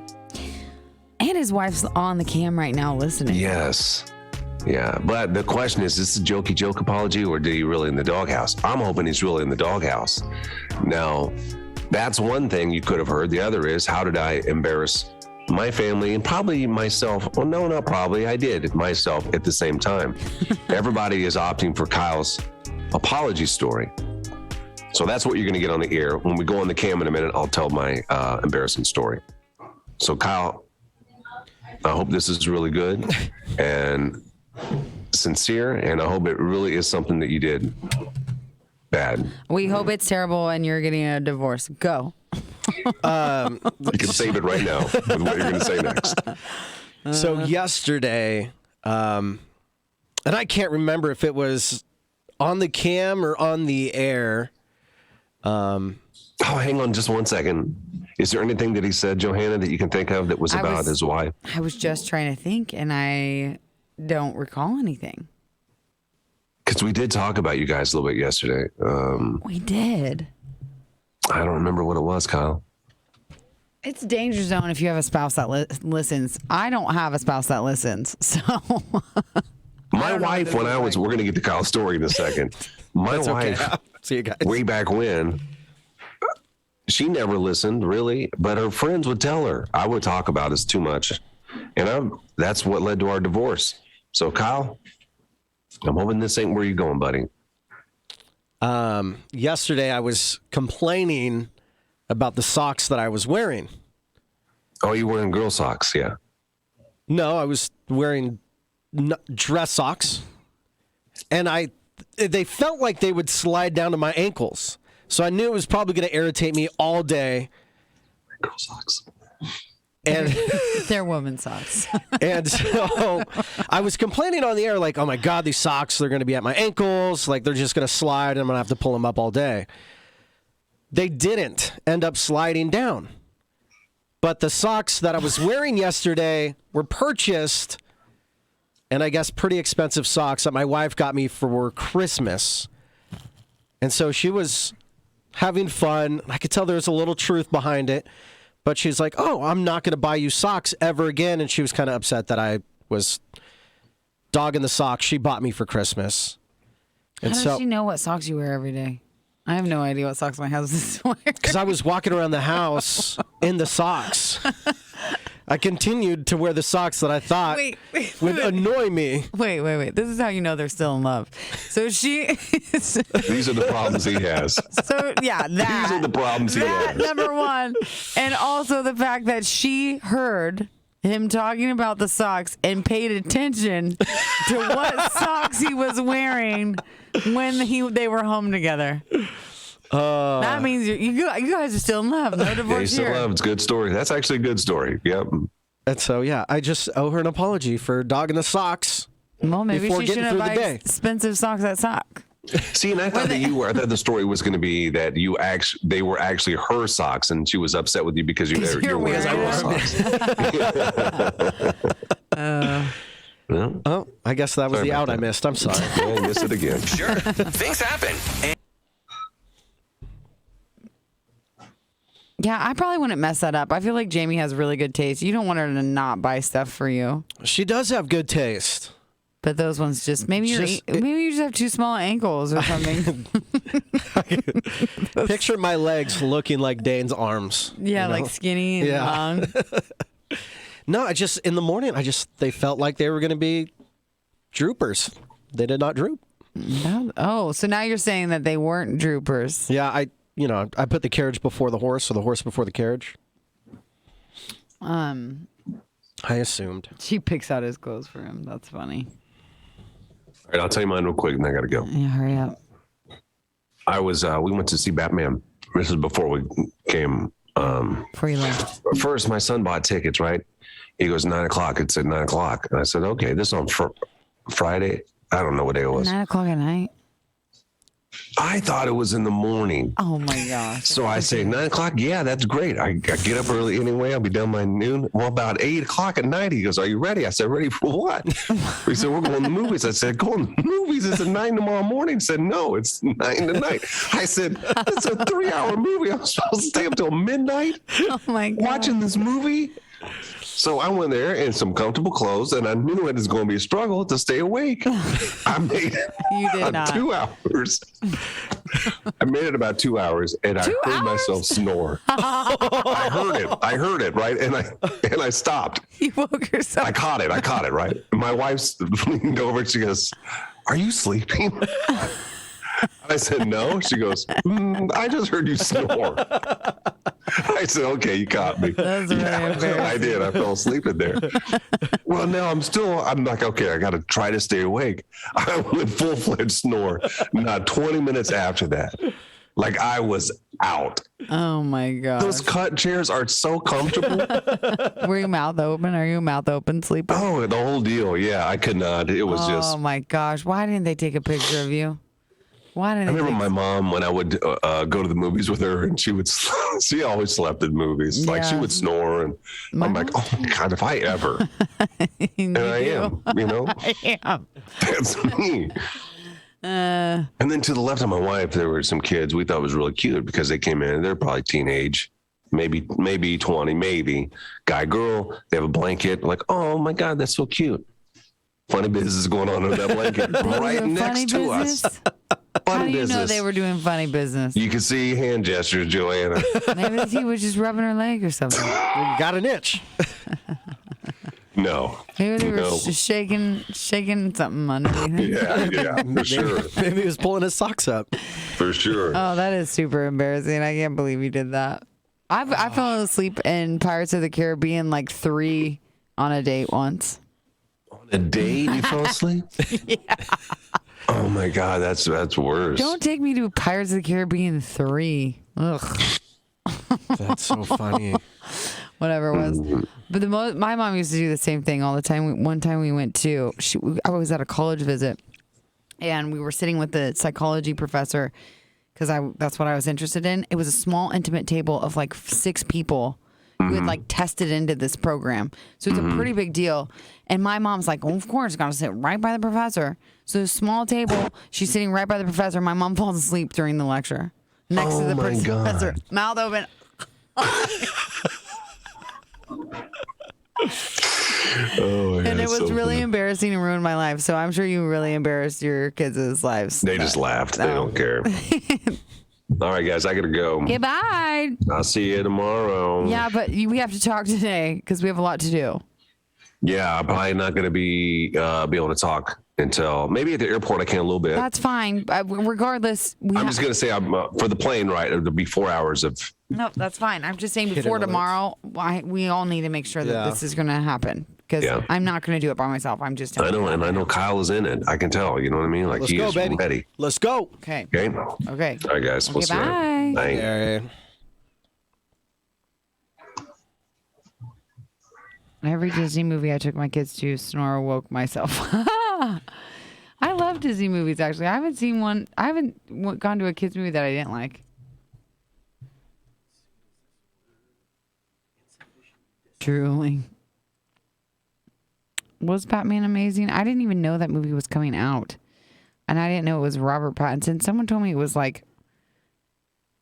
And his wife's on the cam right now listening. Yes. Yeah. But the question is this a jokey joke apology or did he really in the doghouse? I'm hoping he's really in the doghouse. Now, that's one thing you could have heard. The other is, how did I embarrass my family and probably myself? Well, no, not probably. I did myself at the same time. Everybody is opting for Kyle's apology story. So that's what you're going to get on the air. When we go on the cam in a minute, I'll tell my embarrassing story. So Kyle, I hope this is really good and sincere, and I hope it really is something that you did bad. We hope it's terrible and you're getting a divorce. Go. You can save it right now with what you're going to say next. So yesterday, and I can't remember if it was on the cam or on the air. Oh, hang on just 1 second. Is there anything that he said, Johanna, that you can think of that was about his wife? I was just trying to think, and I don't recall anything. Because we did talk about you guys a little bit yesterday. We did. I don't remember what it was, Kyle. It's danger zone if you have a spouse that listens. I don't have a spouse that listens, so. My wife, when we're going to get to Kyle's story in a second. My That's wife, okay. See you guys. way back when, she never listened, really, but her friends would tell her. I would talk about us too much. And that's what led to our divorce. So, Kyle, I'm hoping this ain't where you're going, buddy. Yesterday, I was complaining about the socks that I was wearing. Oh, you're wearing girl socks, yeah. No, I was wearing dress socks, and they felt like they would slide down to my ankles. So I knew it was probably going to irritate me all day. Girl socks. And they're women's socks. And so I was complaining on the air, like, oh my God, these socks, they're going to be at my ankles. Like, they're just going to slide and I'm going to have to pull them up all day. They didn't end up sliding down. But the socks that I was wearing yesterday were purchased, and I guess pretty expensive socks that my wife got me for Christmas. And so she was having fun. I could tell there was a little truth behind it. But she's like, oh, I'm not going to buy you socks ever again. And she was kind of upset that I was dogging the socks she bought me for Christmas. And How does she know what socks you wear every day? I have no idea what socks my husband wears. Because I was walking around the house in the socks. I continued to wear the socks that I thought would annoy me. Wait. This is how you know they're still in love. So she... These are the problems he has. So, yeah, that. These are the problems he has. Number one. And also the fact that she heard him talking about the socks and paid attention to what socks he was wearing when they were home together. That means you guys are still in love. No divorce yeah, still here. in love. It's a good story. That's actually a good story. Yep. And so, yeah, I just owe her an apology for dogging the socks. Well, maybe before she getting shouldn't through buy the day. expensive socks at Sock. See, and I thought I thought the story was going to be that they were actually her socks, and she was upset with you because you're wearing her socks. Oh, I guess that was the out I missed. I'm sorry. Yeah, I missed it again. Sure, things happen. Yeah, I probably wouldn't mess that up. I feel like Jamie has really good taste. You don't want her to not buy stuff for you. She does have good taste. But those ones maybe you just have too small ankles or something. Picture my legs looking like Dane's arms. Yeah, like skinny and long. No, in the morning, they felt like they were going to be droopers. They did not droop. Oh, so now you're saying that they weren't droopers. Yeah, I put the carriage before the horse, or the horse before the carriage. I assumed. She picks out his clothes for him. That's funny. All right, I'll tell you mine real quick, and I got to go. Yeah, hurry up. We went to see Batman. This is before we came. Before you left. First, my son bought tickets, right? He goes, 9 o'clock. It's at 9 o'clock. And I said, okay, this is on Friday. I don't know what day it was. 9 o'clock at night? I thought it was in the morning. Oh, my gosh. So I say 9 o'clock. Yeah, that's great. I get up early anyway. I'll be done by noon. Well, about 8 o'clock at night, he goes, are you ready? I said, ready for what? He said, we're going to the movies. I said, going to the movies? It's at 9 tomorrow morning. He said, no, it's 9 tonight. I said, it's a 3-hour movie. I'm supposed to stay up till midnight watching this movie? So I went there in some comfortable clothes, and I knew it was going to be a struggle to stay awake. I made it about 2 hours. I made it about 2 hours, and I heard myself snore. I heard it, right? And I stopped. You woke yourself. I caught it, right? My wife's leaned over, and she goes, "Are you sleeping?" I said, no. She goes, I just heard you snore. I said, okay, you caught me. That's really embarrassing. I did. I fell asleep in there. Well, now I'm like, okay, I got to try to stay awake. I went full-fledged snore. Not 20 minutes after that. Like I was out. Oh my God. Those cut chairs are so comfortable. Were you mouth open? Are you mouth open sleeper? Oh, the whole deal. Yeah, I could not. It was just. Oh my gosh. Why didn't they take a picture of you? Why didn't I remember my mom when I would go to the movies with her, and she always slept in movies. Like she would snore, and I'm like, oh my God, if I ever. And I am, I am. That's me. And then to the left of my wife, there were some kids we thought was really cute because they came in. They're probably teenage, maybe 20, maybe guy, girl. They have a blanket. Like, oh my God, that's so cute. Funny business going on under that blanket right next to us. How do you know they were doing funny business? You can see hand gestures, Joanna. Maybe he was just rubbing her leg or something. You got an itch. No. Maybe they were just shaking something underneath. Yeah, for sure. Maybe he was pulling his socks up. For sure. Oh, that is super embarrassing. I can't believe you did that. I fell asleep in Pirates of the Caribbean like 3 on a date once. On a date you fell asleep? Yeah. Oh my God, that's worse. Don't take me to Pirates of the Caribbean 3. Ugh. That's so funny. whatever it was. But my mom used to do the same thing all the time. One time we went to, I was at a college visit, and we were sitting with the psychology professor because that's what I was interested in. It was a small, intimate table of like 6 people who had like tested into this program. So it's a pretty big deal. And my mom's like, well, of course, got to sit right by the professor. So a small table, she's sitting right by the professor. My mom falls asleep during the lecture next to the professor, mouth open. And it was really embarrassing and ruined my life. So I'm sure you really embarrassed your kids' lives. They just laughed. They don't care. All right, guys, I got to go. Okay, bye. I'll see you tomorrow. Yeah, but we have to talk today because we have a lot to do. Yeah, I'm probably not going to be able to talk until maybe at the airport. I can a little bit. That's fine. Regardless, I'm just going to say for the plane ride, it'll be 4 hours of. No, that's fine. I'm just saying before tomorrow, we all need to make sure that this is going to happen because I'm not going to do it by myself. I'm just. I know, and I know Kyle is in it. I can tell. You know what I mean? Like Let's go, is baby. ready. Let's go. Okay. Okay. Okay. All right, guys. Okay, We'll see bye. you. Bye. Every Disney movie I took my kids to, Snore woke myself. I love Disney movies, actually. I haven't seen one. I haven't gone to a kids movie that I didn't like. Truly. Was Batman amazing? I didn't even know that movie was coming out. And I didn't know it was Robert Pattinson. Someone told me it was like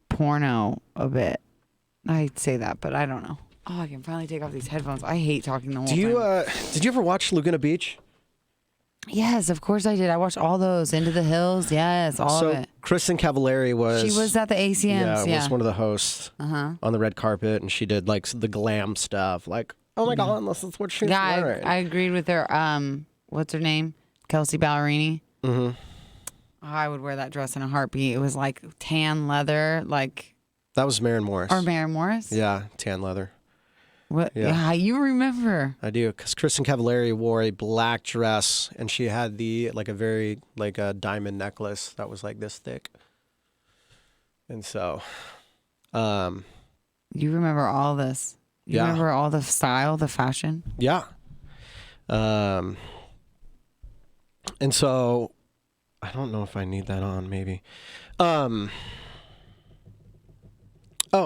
porno a bit. I'd say that, but I don't know. Oh, I can finally take off these headphones. I hate talking the whole time. Did you ever watch Laguna Beach? Yes, of course I did. I watched all those. Into the Hills. Yes, all of it. Kristen Cavallari was... She was at the ACMs. Yeah, was one of the hosts on the red carpet, and she did like the glam stuff. Like, oh my God, this is what she's wearing. I agreed with her. What's her name? Kelsey Ballerini. Mm-hmm. Oh, I would wear that dress in a heartbeat. It was like tan leather, like... That was Maren Morris. Or Maren Morris? Yeah, tan leather. What? Yeah, you remember? I do, because Kristen Cavallari wore a black dress, and she had a very diamond necklace that was like this thick. And so, you remember all this? You remember all the style, the fashion? Yeah. And so, I don't know if I need that on. Maybe. Oh,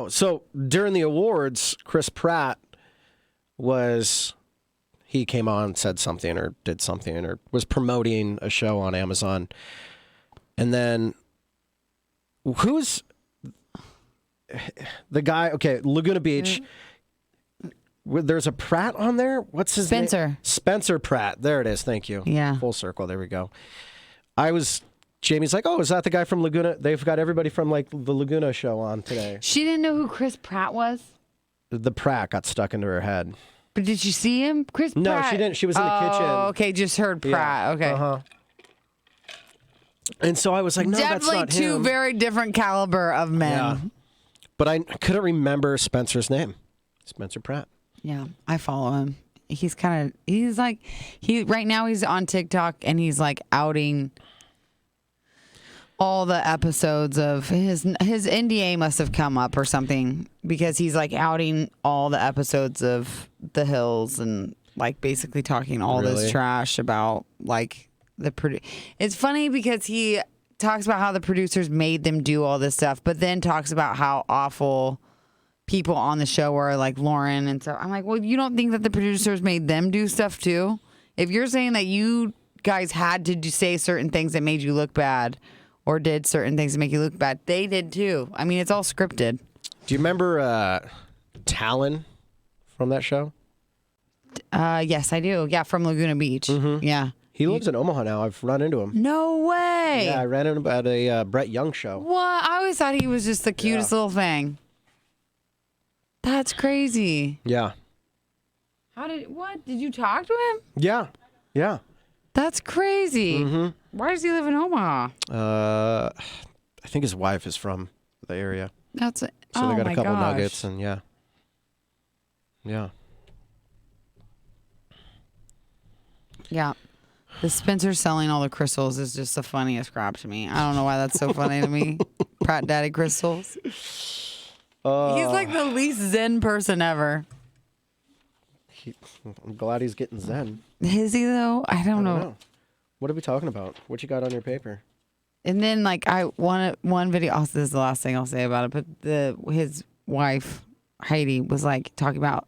so during the awards, Chris Pratt he came on, said something or did something or was promoting a show on Amazon. And then who's the guy? Okay, Laguna Beach. There's a Pratt on there. What's his name? Spencer Pratt. There it is. Thank you. Yeah. Full circle. There we go. Jamie's like, oh, is that the guy from Laguna? They've got everybody from like the Laguna show on today. She didn't know who Chris Pratt was? The Pratt got stuck into her head. But did you see him? Chris Pratt? No, she didn't. She was in the kitchen. Oh, okay. Just heard Pratt. Yeah. Okay. Uh-huh. And so I was like, no, that's not him. Definitely two very different caliber of men. Yeah. But I couldn't remember Spencer's name. Spencer Pratt. Yeah, I follow him. Right now he's on TikTok and he's like outing all the episodes of his NDA must have come up or something because he's like outing all the episodes of The Hills and like basically talking all this trash about like It's funny because he talks about how the producers made them do all this stuff, but then talks about how awful people on the show are, like Lauren and stuff. I'm like, well, you don't think that the producers made them do stuff too? If you're saying that you guys had to say certain things that made you look bad or did certain things to make you look bad, they did too. I mean, it's all scripted. Do you remember Talon from that show? Yes, I do. Yeah, from Laguna Beach. Mm-hmm. Yeah. He lives in Omaha now. I've run into him. No way. Yeah, I ran into him at a Brett Young show. What? I always thought he was just the cutest little thing. That's crazy. Yeah. What? Did you talk to him? Yeah. Yeah. That's crazy. Mm-hmm. Why does he live in Omaha? I think his wife is from the area. So they got a couple nuggets and yeah. Yeah. Yeah. The Spencer selling all the crystals is just the funniest crap to me. I don't know why that's so funny to me. Pratt Daddy crystals. He's like the least zen person ever. I'm glad he's getting zen. Is he though? I don't know. What are we talking about? What you got on your paper? And then like one video. Also, this is the last thing I'll say about it. But his wife Heidi was like talking about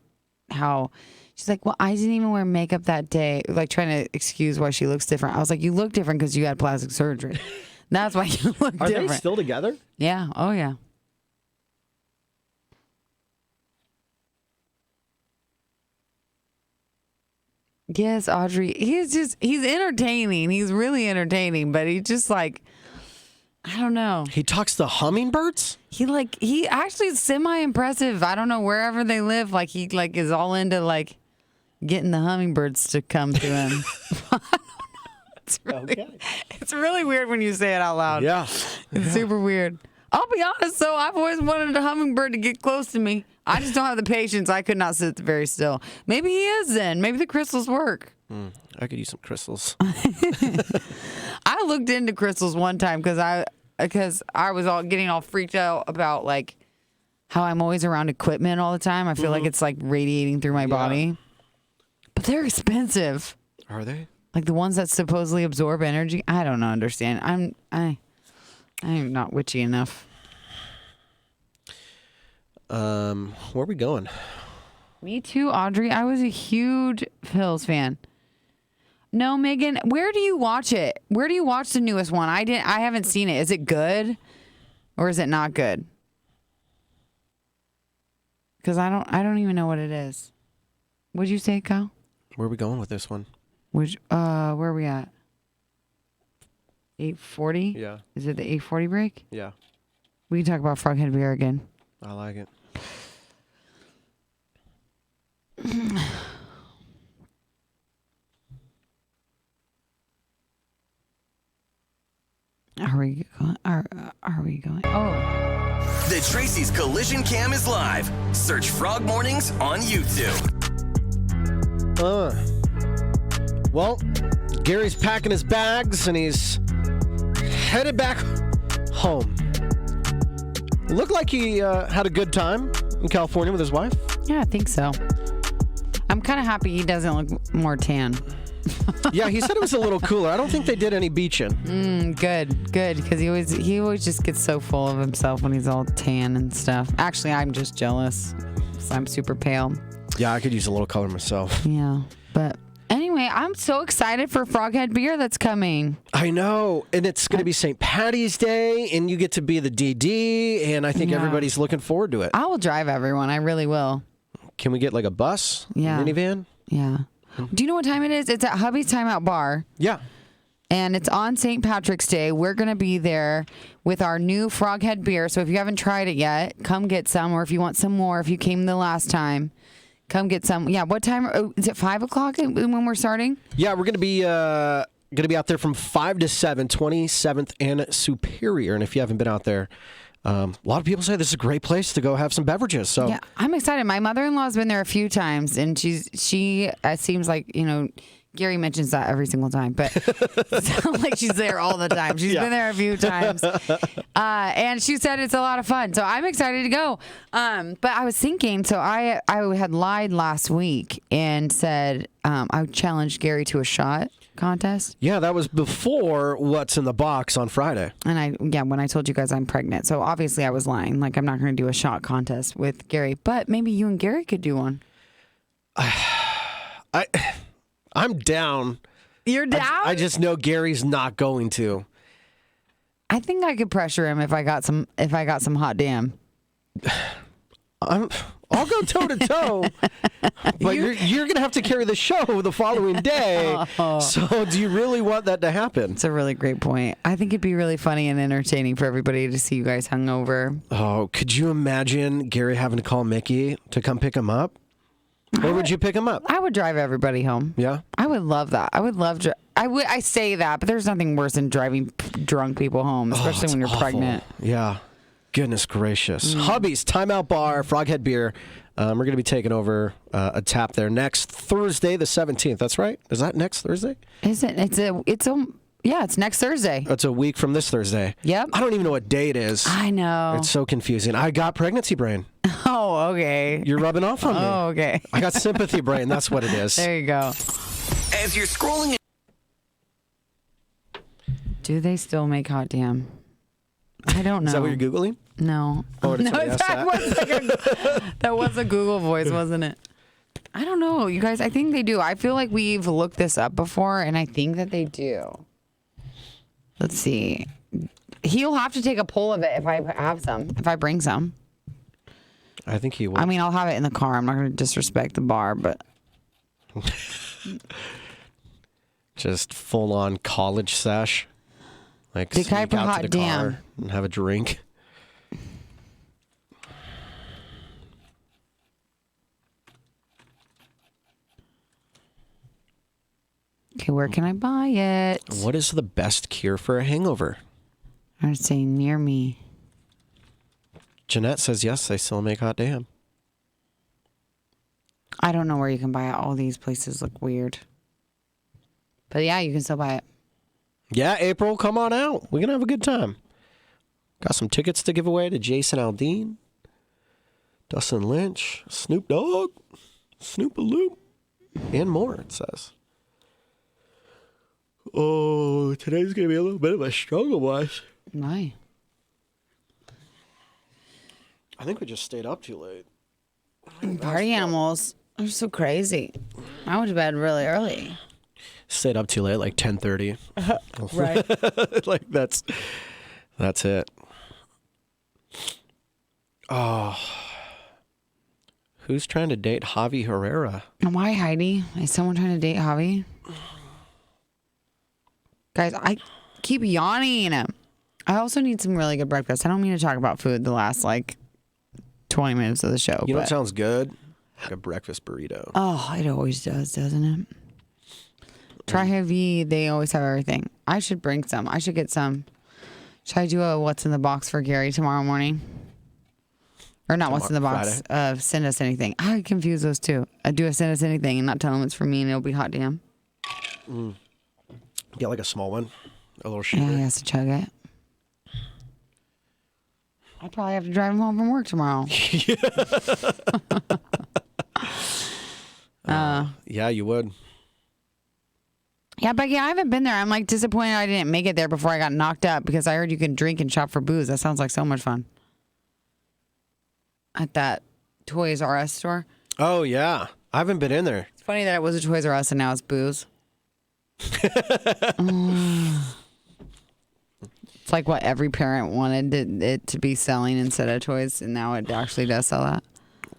how she's like, well, I didn't even wear makeup that day, like trying to excuse why she looks different. I was like, you look different because you had plastic surgery. That's why you look different. Are they still together? Yeah. Oh yeah. Yes, Audrey. He's entertaining. He's really entertaining, but he just like, I don't know. He talks to hummingbirds? He actually is semi-impressive. I don't know, wherever they live, like he like is all into like getting the hummingbirds to come to him. It's really weird when you say it out loud. Yeah. It's super weird. I'll be honest, though, I've always wanted a hummingbird to get close to me. I just don't have the patience. I could not sit very still. Maybe he is then. Maybe the crystals work. I could use some crystals. I looked into crystals one time because I was getting all freaked out about like how I'm always around equipment all the time. I feel like it's like radiating through my body. But they're expensive. Are they? Like the ones that supposedly absorb energy. I don't understand. I'm not witchy enough. Where are we going? Me too, Audrey. I was a huge Hills fan. No, Megan, where do you watch it? Where do you watch the newest one? I haven't seen it. Is it good or is it not good? Because I don't even know what it is. What'd you say, Kyle? Where are we going with this one? Where are we at? 8:40? Yeah. Is it the 8:40 break? Yeah. We can talk about Froghead Beer again. I like it. Are we going? Oh. The Tracy's Collision Cam is live. Search Frog Mornings on YouTube. Well, Gary's packing his bags and he's headed back home. Looked like he had a good time in California with his wife. Yeah, I think so. I'm kind of happy he doesn't look more tan. Yeah, he said it was a little cooler. I don't think they did any beaching. Good, because he always just gets so full of himself when he's all tan and stuff. Actually, I'm just jealous. I'm super pale. Yeah, I could use a little color myself. Yeah, but anyway, I'm so excited for Froghead Beer that's coming. I know, and it's going to be St. Patty's Day, and you get to be the DD, and I think everybody's looking forward to it. I will drive everyone. I really will. Can we get like a bus? Yeah. A minivan? Yeah. Do you know what time it is? It's at Hubby's Timeout Bar. Yeah. And it's on St. Patrick's Day. We're going to be there with our new Froghead Beer. So if you haven't tried it yet, come get some. Or if you want some more, if you came the last time, come get some. Yeah, what time? Is it 5 o'clock when we're starting? Yeah, we're going to be out there from 5 to 7, 27th and Superior. And if you haven't been out there, a lot of people say this is a great place to go have some beverages. So yeah, I'm excited. My mother-in-law's been there a few times, and she seems like, Gary mentions that every single time, but it's not like she's there all the time. She's been there a few times, and she said it's a lot of fun. So I'm excited to go. But I was thinking, so I had lied last week and said I challenged Gary to a shot contest. Yeah, that was before What's in the Box on Friday. And when I told you guys I'm pregnant. So obviously I was lying. Like, I'm not going to do a shot contest with Gary, but maybe you and Gary could do one. I'm down. You're down? I just know Gary's not going to. I think I could pressure him if I got some hot damn. I'll go toe to toe, but you're going to have to carry the show the following day. So do you really want that to happen? It's a really great point. I think it'd be really funny and entertaining for everybody to see you guys hungover. Oh, could you imagine Gary having to call Mickey to come pick him up? Or would you pick him up? I would drive everybody home. Yeah? I would love that. I would love to. I say that, but there's nothing worse than driving drunk people home, especially when you're pregnant. Yeah. Goodness gracious. Hubby's Timeout Bar, Froghead Beer. We're going to be taking over a tap there next Thursday, the 17th. That's right? Is that next Thursday? Is it? It's next Thursday. It's a week from this Thursday. Yep. I don't even know what day it is. I know. It's so confusing. I got pregnancy brain. Oh, okay. You're rubbing off on me. Oh, okay. I got sympathy brain. That's what it is. There you go. As you're scrolling. Do they still make hot damn? I don't know. Is that what you're Googling? No. Oh, did No, somebody ask that was a Google voice, wasn't it? I don't know, you guys. I think they do. I feel like we've looked this up before, and I think that they do. Let's see. He'll have to take a pull of it if I have some, if I bring some. I think he will. I mean, I'll have it in the car. I'm not going to disrespect the bar, but. Just full on college sesh. Like, Dick sneak hyper out hot to the car damn. and have a drink. Okay, where can I buy it? What is the best cure for a hangover? I would say near me. Jeanette says yes, they still make hot damn. I don't know where you can buy it. All these places look weird. But yeah, you can still buy it. Yeah, April, come on out. We're going to have a good time. Got some tickets to give away to Jason Aldean, Dustin Lynch, Snoop Dogg, Snoop-a-Loop, and more, it says. Oh, today's going to be a little bit of a struggle, boys. Why? I think we just stayed up too late. Party animals are so crazy. I went to bed really early. Stayed up too late, like 10:30. Right. Like that's it. Oh. Who's trying to date Javi Herrera? Why, Heidi? Is someone trying to date Javi? Guys, I keep yawning. I also need some really good breakfast. I don't mean to talk about food the last, 20 minutes of the show. You know what sounds good? Like a breakfast burrito. Oh, it always does, doesn't it? Tri-Heavy, they always have everything. I should bring some. I should get some. Should I do a what's in the box for Gary tomorrow morning? Or not what's in the box. Send us anything. I confuse those two. I do a send us anything and not tell them it's for me and it'll be hot damn. Get like a small one. A little shooter. Yeah, he has to chug it. I'll probably have to drive him home from work tomorrow. Yeah, you would. Yeah, Becky, I haven't been there. I'm disappointed I didn't make it there before I got knocked up because I heard you can drink and shop for booze. That sounds like so much fun. At that Toys R Us store. Oh, yeah. I haven't been in there. It's funny that it was a Toys R Us and now it's booze. It's like what every parent wanted it to be selling instead of toys, and now it actually does sell that.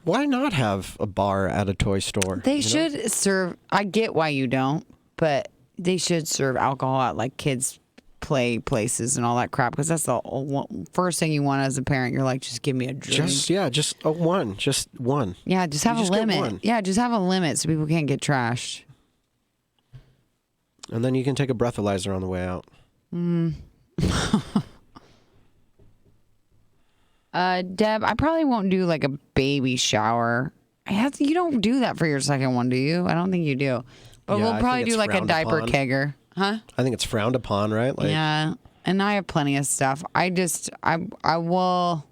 Why not have a bar at a toy store? They should serve. I get why you don't, but they should serve alcohol at kids' play places and all that crap because that's the first thing you want as a parent. You're like, just give me a drink. Just one. Just one. Yeah, just have a limit. Yeah, just have a limit so people can't get trashed. And then you can take a breathalyzer on the way out. Deb, I probably won't do a baby shower. You don't do that for your second one, do you? I don't think you do. But Yeah, we'll I probably think do it's a diaper frowned upon. kegger. Huh? I think it's frowned upon, right? Yeah. And I have plenty of stuff. I will.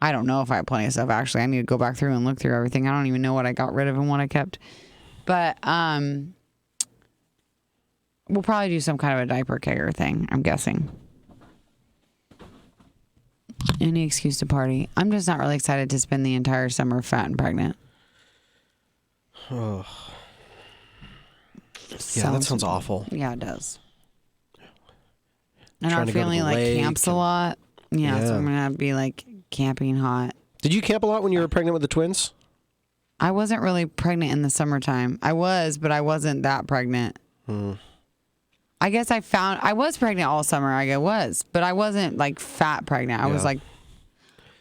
I don't know if I have plenty of stuff, actually. I need to go back through and look through everything. I don't even know what I got rid of and what I kept. But we'll probably do some kind of a diaper kegger thing, I'm guessing. Any excuse to party. I'm just not really excited to spend the entire summer fat and pregnant. Oh. Yeah, that sounds awful. Yeah, it does. And Trying our to go to family the lake camps a lot. Yeah, so Yeah. I'm gonna be camping hot. Did you camp a lot when you were pregnant with the twins? I wasn't really pregnant in the summertime. I was, but I wasn't that pregnant. I guess I was pregnant all summer. I was, but I wasn't fat pregnant. I was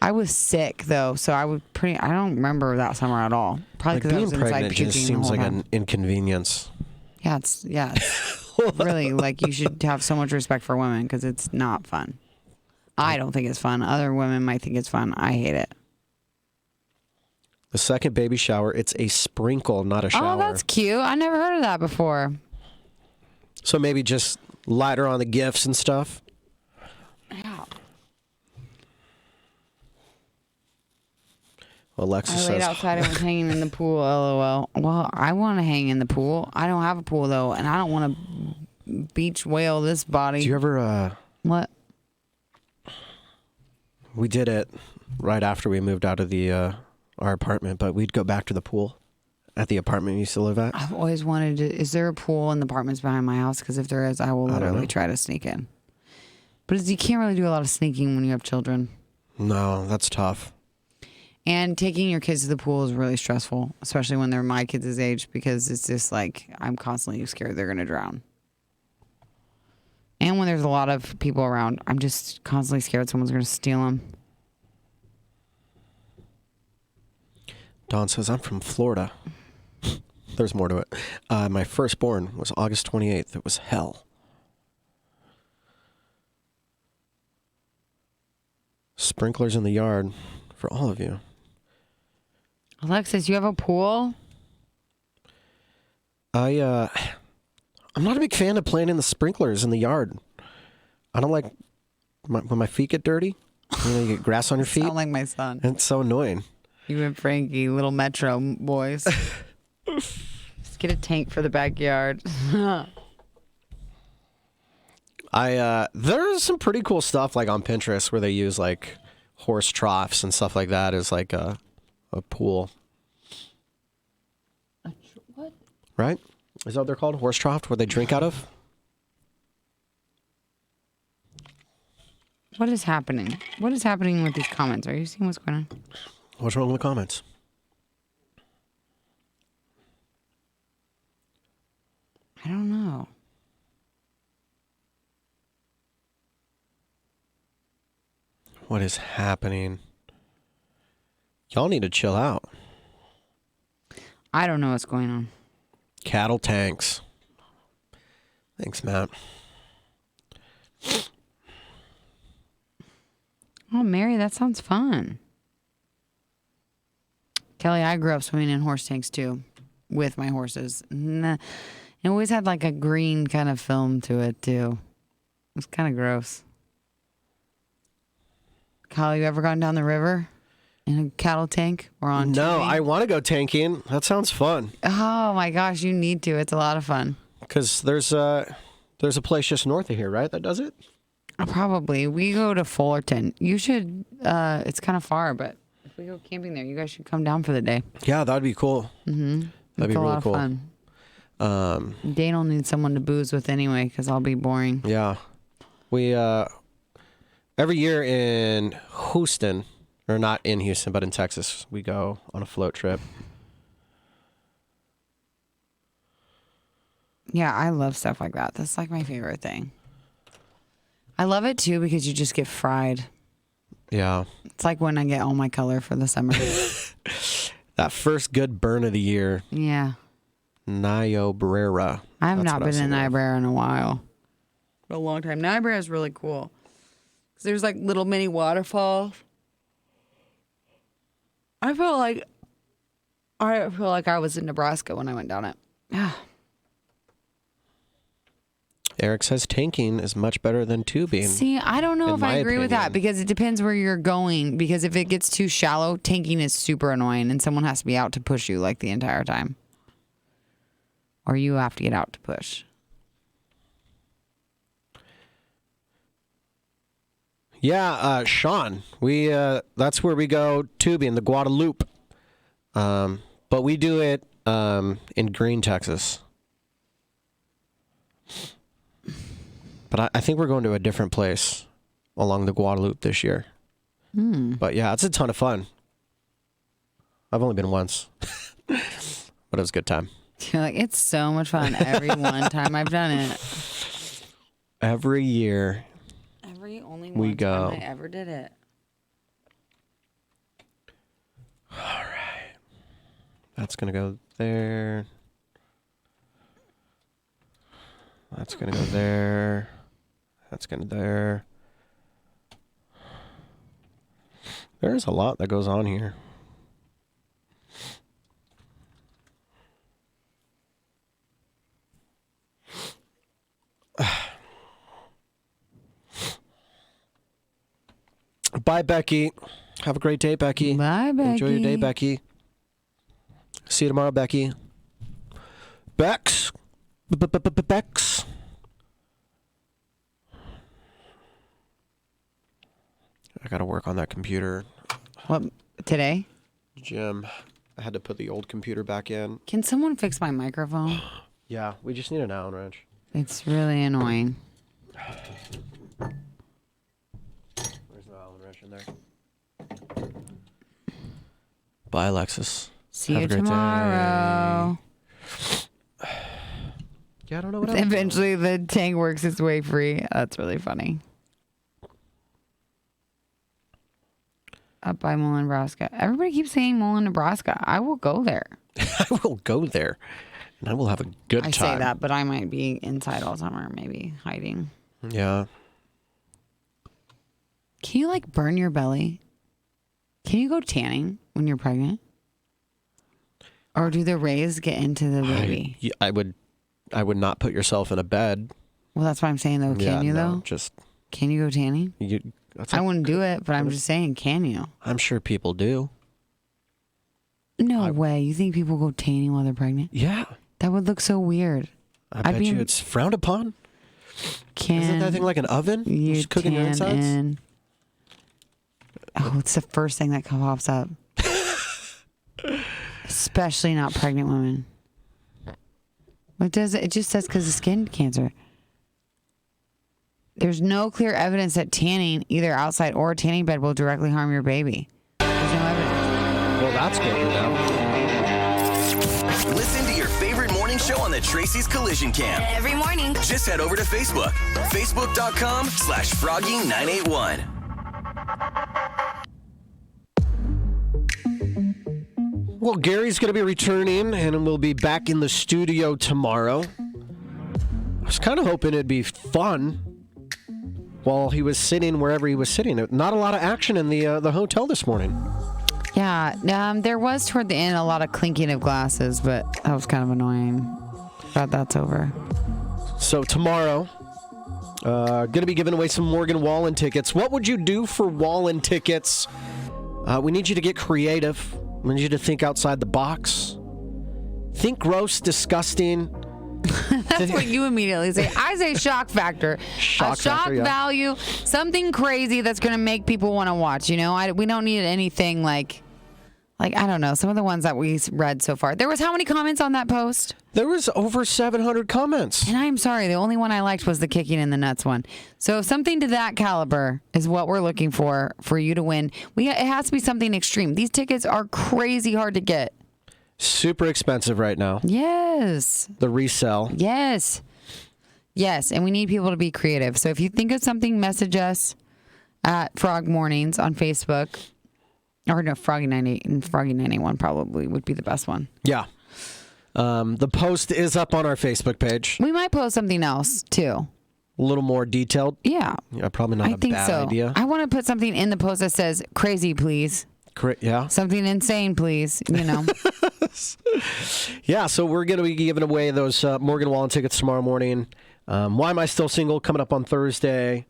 I was sick though, so I don't remember that summer at all. Probably because I Being was inside pregnant puking just the seems whole like time. an inconvenience. Yeah, it's really you should have so much respect for women because it's not fun. I don't think it's fun. Other women might think it's fun. I hate it. The second baby shower, it's a sprinkle, not a shower. Oh, that's cute. I never heard of that before. So maybe just lighter on the gifts and stuff. Yeah. Alexis I laid says, outside and was hanging in the pool. LOL. Well, I want to hang in the pool. I don't have a pool though, and I don't want to beach whale this body. do you ever, What? we did it right after we moved out of the our apartment, but we'd go back to the pool at the apartment we used to live at. I've always wanted to. Is there a pool in the apartments behind my house? Because if there is, I will literally try to sneak in. But you can't really do a lot of sneaking when you have children. No, that's tough. And taking your kids to the pool is really stressful, especially when they're my kids' age, because it's just like I'm constantly scared they're going to drown. And when there's a lot of people around, I'm just constantly scared someone's going to steal them. Don says, I'm from Florida. There's more to it. My firstborn was August 28th. It was hell. Sprinklers in the yard for all of you. Alexis, you have a pool? I'm not a big fan of playing in the sprinklers in the yard. I don't like when my feet get dirty. You get grass on your feet. Sound like my son. And it's so annoying. You and Frankie, little Metro boys. Just get a tank for the backyard. There's some pretty cool stuff like on Pinterest where they use like horse troughs and stuff like that as like a pool. What? Right? Is that what they're called? Horse trough, where they drink out of? What is happening? What is happening with these comments? Are you seeing what's going on? What's wrong with the comments? I don't know. What is happening? Y'all need to chill out. I don't know what's going on. Cattle tanks. Thanks, Matt. Oh, Mary, that sounds fun. Kelly, I grew up swimming in horse tanks too, with my horses. It always had like a green kind of film to it too. It was kind of gross. Kyle, you ever gone down the river in a cattle tank or on No, TV? I want to go tanking. That sounds fun. Oh my gosh, you need to. It's a lot of fun. Because there's a place just north of here, right? That does it? Probably. We go to Fullerton. You should, it's kind of far, but if we go camping there, you guys should come down for the day. Yeah, that'd be cool. Mm-hmm. That'd be really cool. Fun. Dane will need someone to booze with anyway, because I'll be boring. Yeah. We, every year in Houston, or not in Houston, but in Texas, we go on a float trip. Yeah, I love stuff like that. That's like my favorite thing. I love it too because you just get fried. Yeah. It's like when I get all my color for the summer. That first good burn of the year. Yeah. Niobrara. I have That's not what I was been in thinking of. Niobrara in a while. For a long time. Niobrara is really cool. Because there's like little mini waterfalls. I feel like I was in Nebraska when I went down it. Yeah. Eric says tanking is much better than tubing. See, I don't know in if I my agree with that opinion. because it depends where you're going. Because if it gets too shallow, tanking is super annoying and someone has to be out to push you like the entire time. Or you have to get out to push. Yeah, Sean, we that's where we go tubing, the Guadalupe. But we do it in Green, Texas. But I think we're going to a different place along the Guadalupe this year. But yeah, it's a ton of fun. I've only been once, but it was a good time. You're like, it's so much fun every one time I've done it. Every year. Only we one go. time I ever did it. All right. That's going to go there. That's going to go there. That's going to there. There's a lot that goes on here. Bye, Becky. Have a great day, Becky. Bye, Becky. Enjoy your day, Becky. See you tomorrow, Becky. Bex. Bex. I got to work on that computer. What, today? Jim, I had to put the old computer back in. Can someone fix my microphone? Yeah, we just need an Allen wrench. It's really annoying. There's no Allen wrench in there. Bye, Alexis. See Have you a great tomorrow. Day. Yeah, I don't know what else. Eventually, the tank works its way free. That's really funny. Up by Mullen, Nebraska. Everybody keeps saying Mullen, Nebraska. I will go there. I will go there, and I will have a good time. I say that, but I might be inside all summer, maybe hiding. Yeah. Can you like burn your belly? Can you go tanning when you're pregnant? Or do the rays get into the baby? I would not put yourself in a bed. Well, that's what I'm saying though. Can you though? Can you go tanning? I wouldn't do it, but I'm just saying, can you? I'm sure people do. No way. You think people go tanning while they're pregnant? Yeah. That would look so weird. I bet you it's frowned upon. Isn't that thing like an oven? You just cooking your insides? Oh, it's the first thing that pops up. Especially not pregnant women. What does it? It just says because of skin cancer. There's no clear evidence that tanning, either outside or a tanning bed, will directly harm your baby. There's no evidence. Well, that's good to know. Listen to your favorite morning show on the Tracy's Collision Cam. Every morning. Just head over to Facebook. Facebook.com/Froggy981. Well, Gary's going to be returning, and we'll be back in the studio tomorrow. I was kind of hoping it'd be fun while he was sitting wherever he was sitting. Not a lot of action in the hotel this morning. Yeah, there was toward the end a lot of clinking of glasses, but that was kind of annoying. But that's over. So tomorrow, going to be giving away some Morgan Wallen tickets. What would you do for Wallen tickets? We need you to get creative. We need you to think outside the box. Think gross, disgusting. That's what you immediately say. I say shock factor. Shock factor, yeah. value, something crazy that's going to make people want to watch. You know, we don't need anything like I don't know. Some of the ones that we read so far. There was how many comments on that post? There was over 700 comments. And I'm sorry, the only one I liked was the kicking in the nuts one. So something to that caliber is what we're looking for you to win. It has to be something extreme. These tickets are crazy hard to get. Super expensive right now. Yes. The resell. Yes. Yes, and we need people to be creative. So if you think of something, message us at Frog Mornings on Facebook. Or no, Froggy 98 and Froggy 981 probably would be the best one. Yeah. The post is up on our Facebook page. We might post something else, too. A little more detailed. Yeah. Yeah, probably not a bad idea. I want to put something in the post that says, crazy, please. Yeah. Something insane, please. You know. Yeah, so we're going to be giving away those Morgan Wallen tickets tomorrow morning. Why Am I Still Single coming up on Thursday.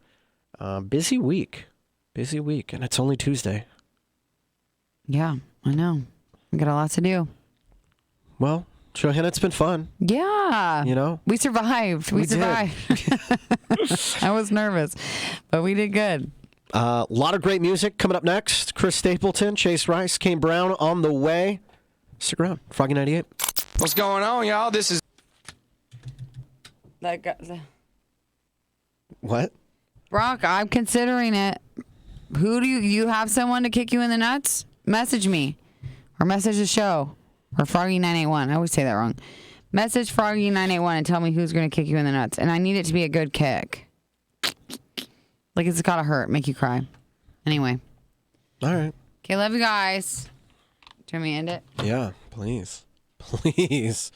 Busy week. And it's only Tuesday. Yeah, I know. We got a lot to do. Well, Johanna, it's been fun. Yeah. You know? We survived. We survived. I was nervous, but we did good. A lot of great music coming up next. Chris Stapleton, Chase Rice, Kane Brown on the way. Stick around. Froggy 98. What's going on, y'all? This is... What? Brock, I'm considering it. Who do you have someone to kick you in the nuts? Message me or message the show or Froggy981. I always say that wrong. Message Froggy981 and tell me who's going to kick you in the nuts. And I need it to be a good kick. Like it's got to hurt, make you cry. Anyway. All right. Okay, love you guys. Do you want me to end it? Yeah, please. Please.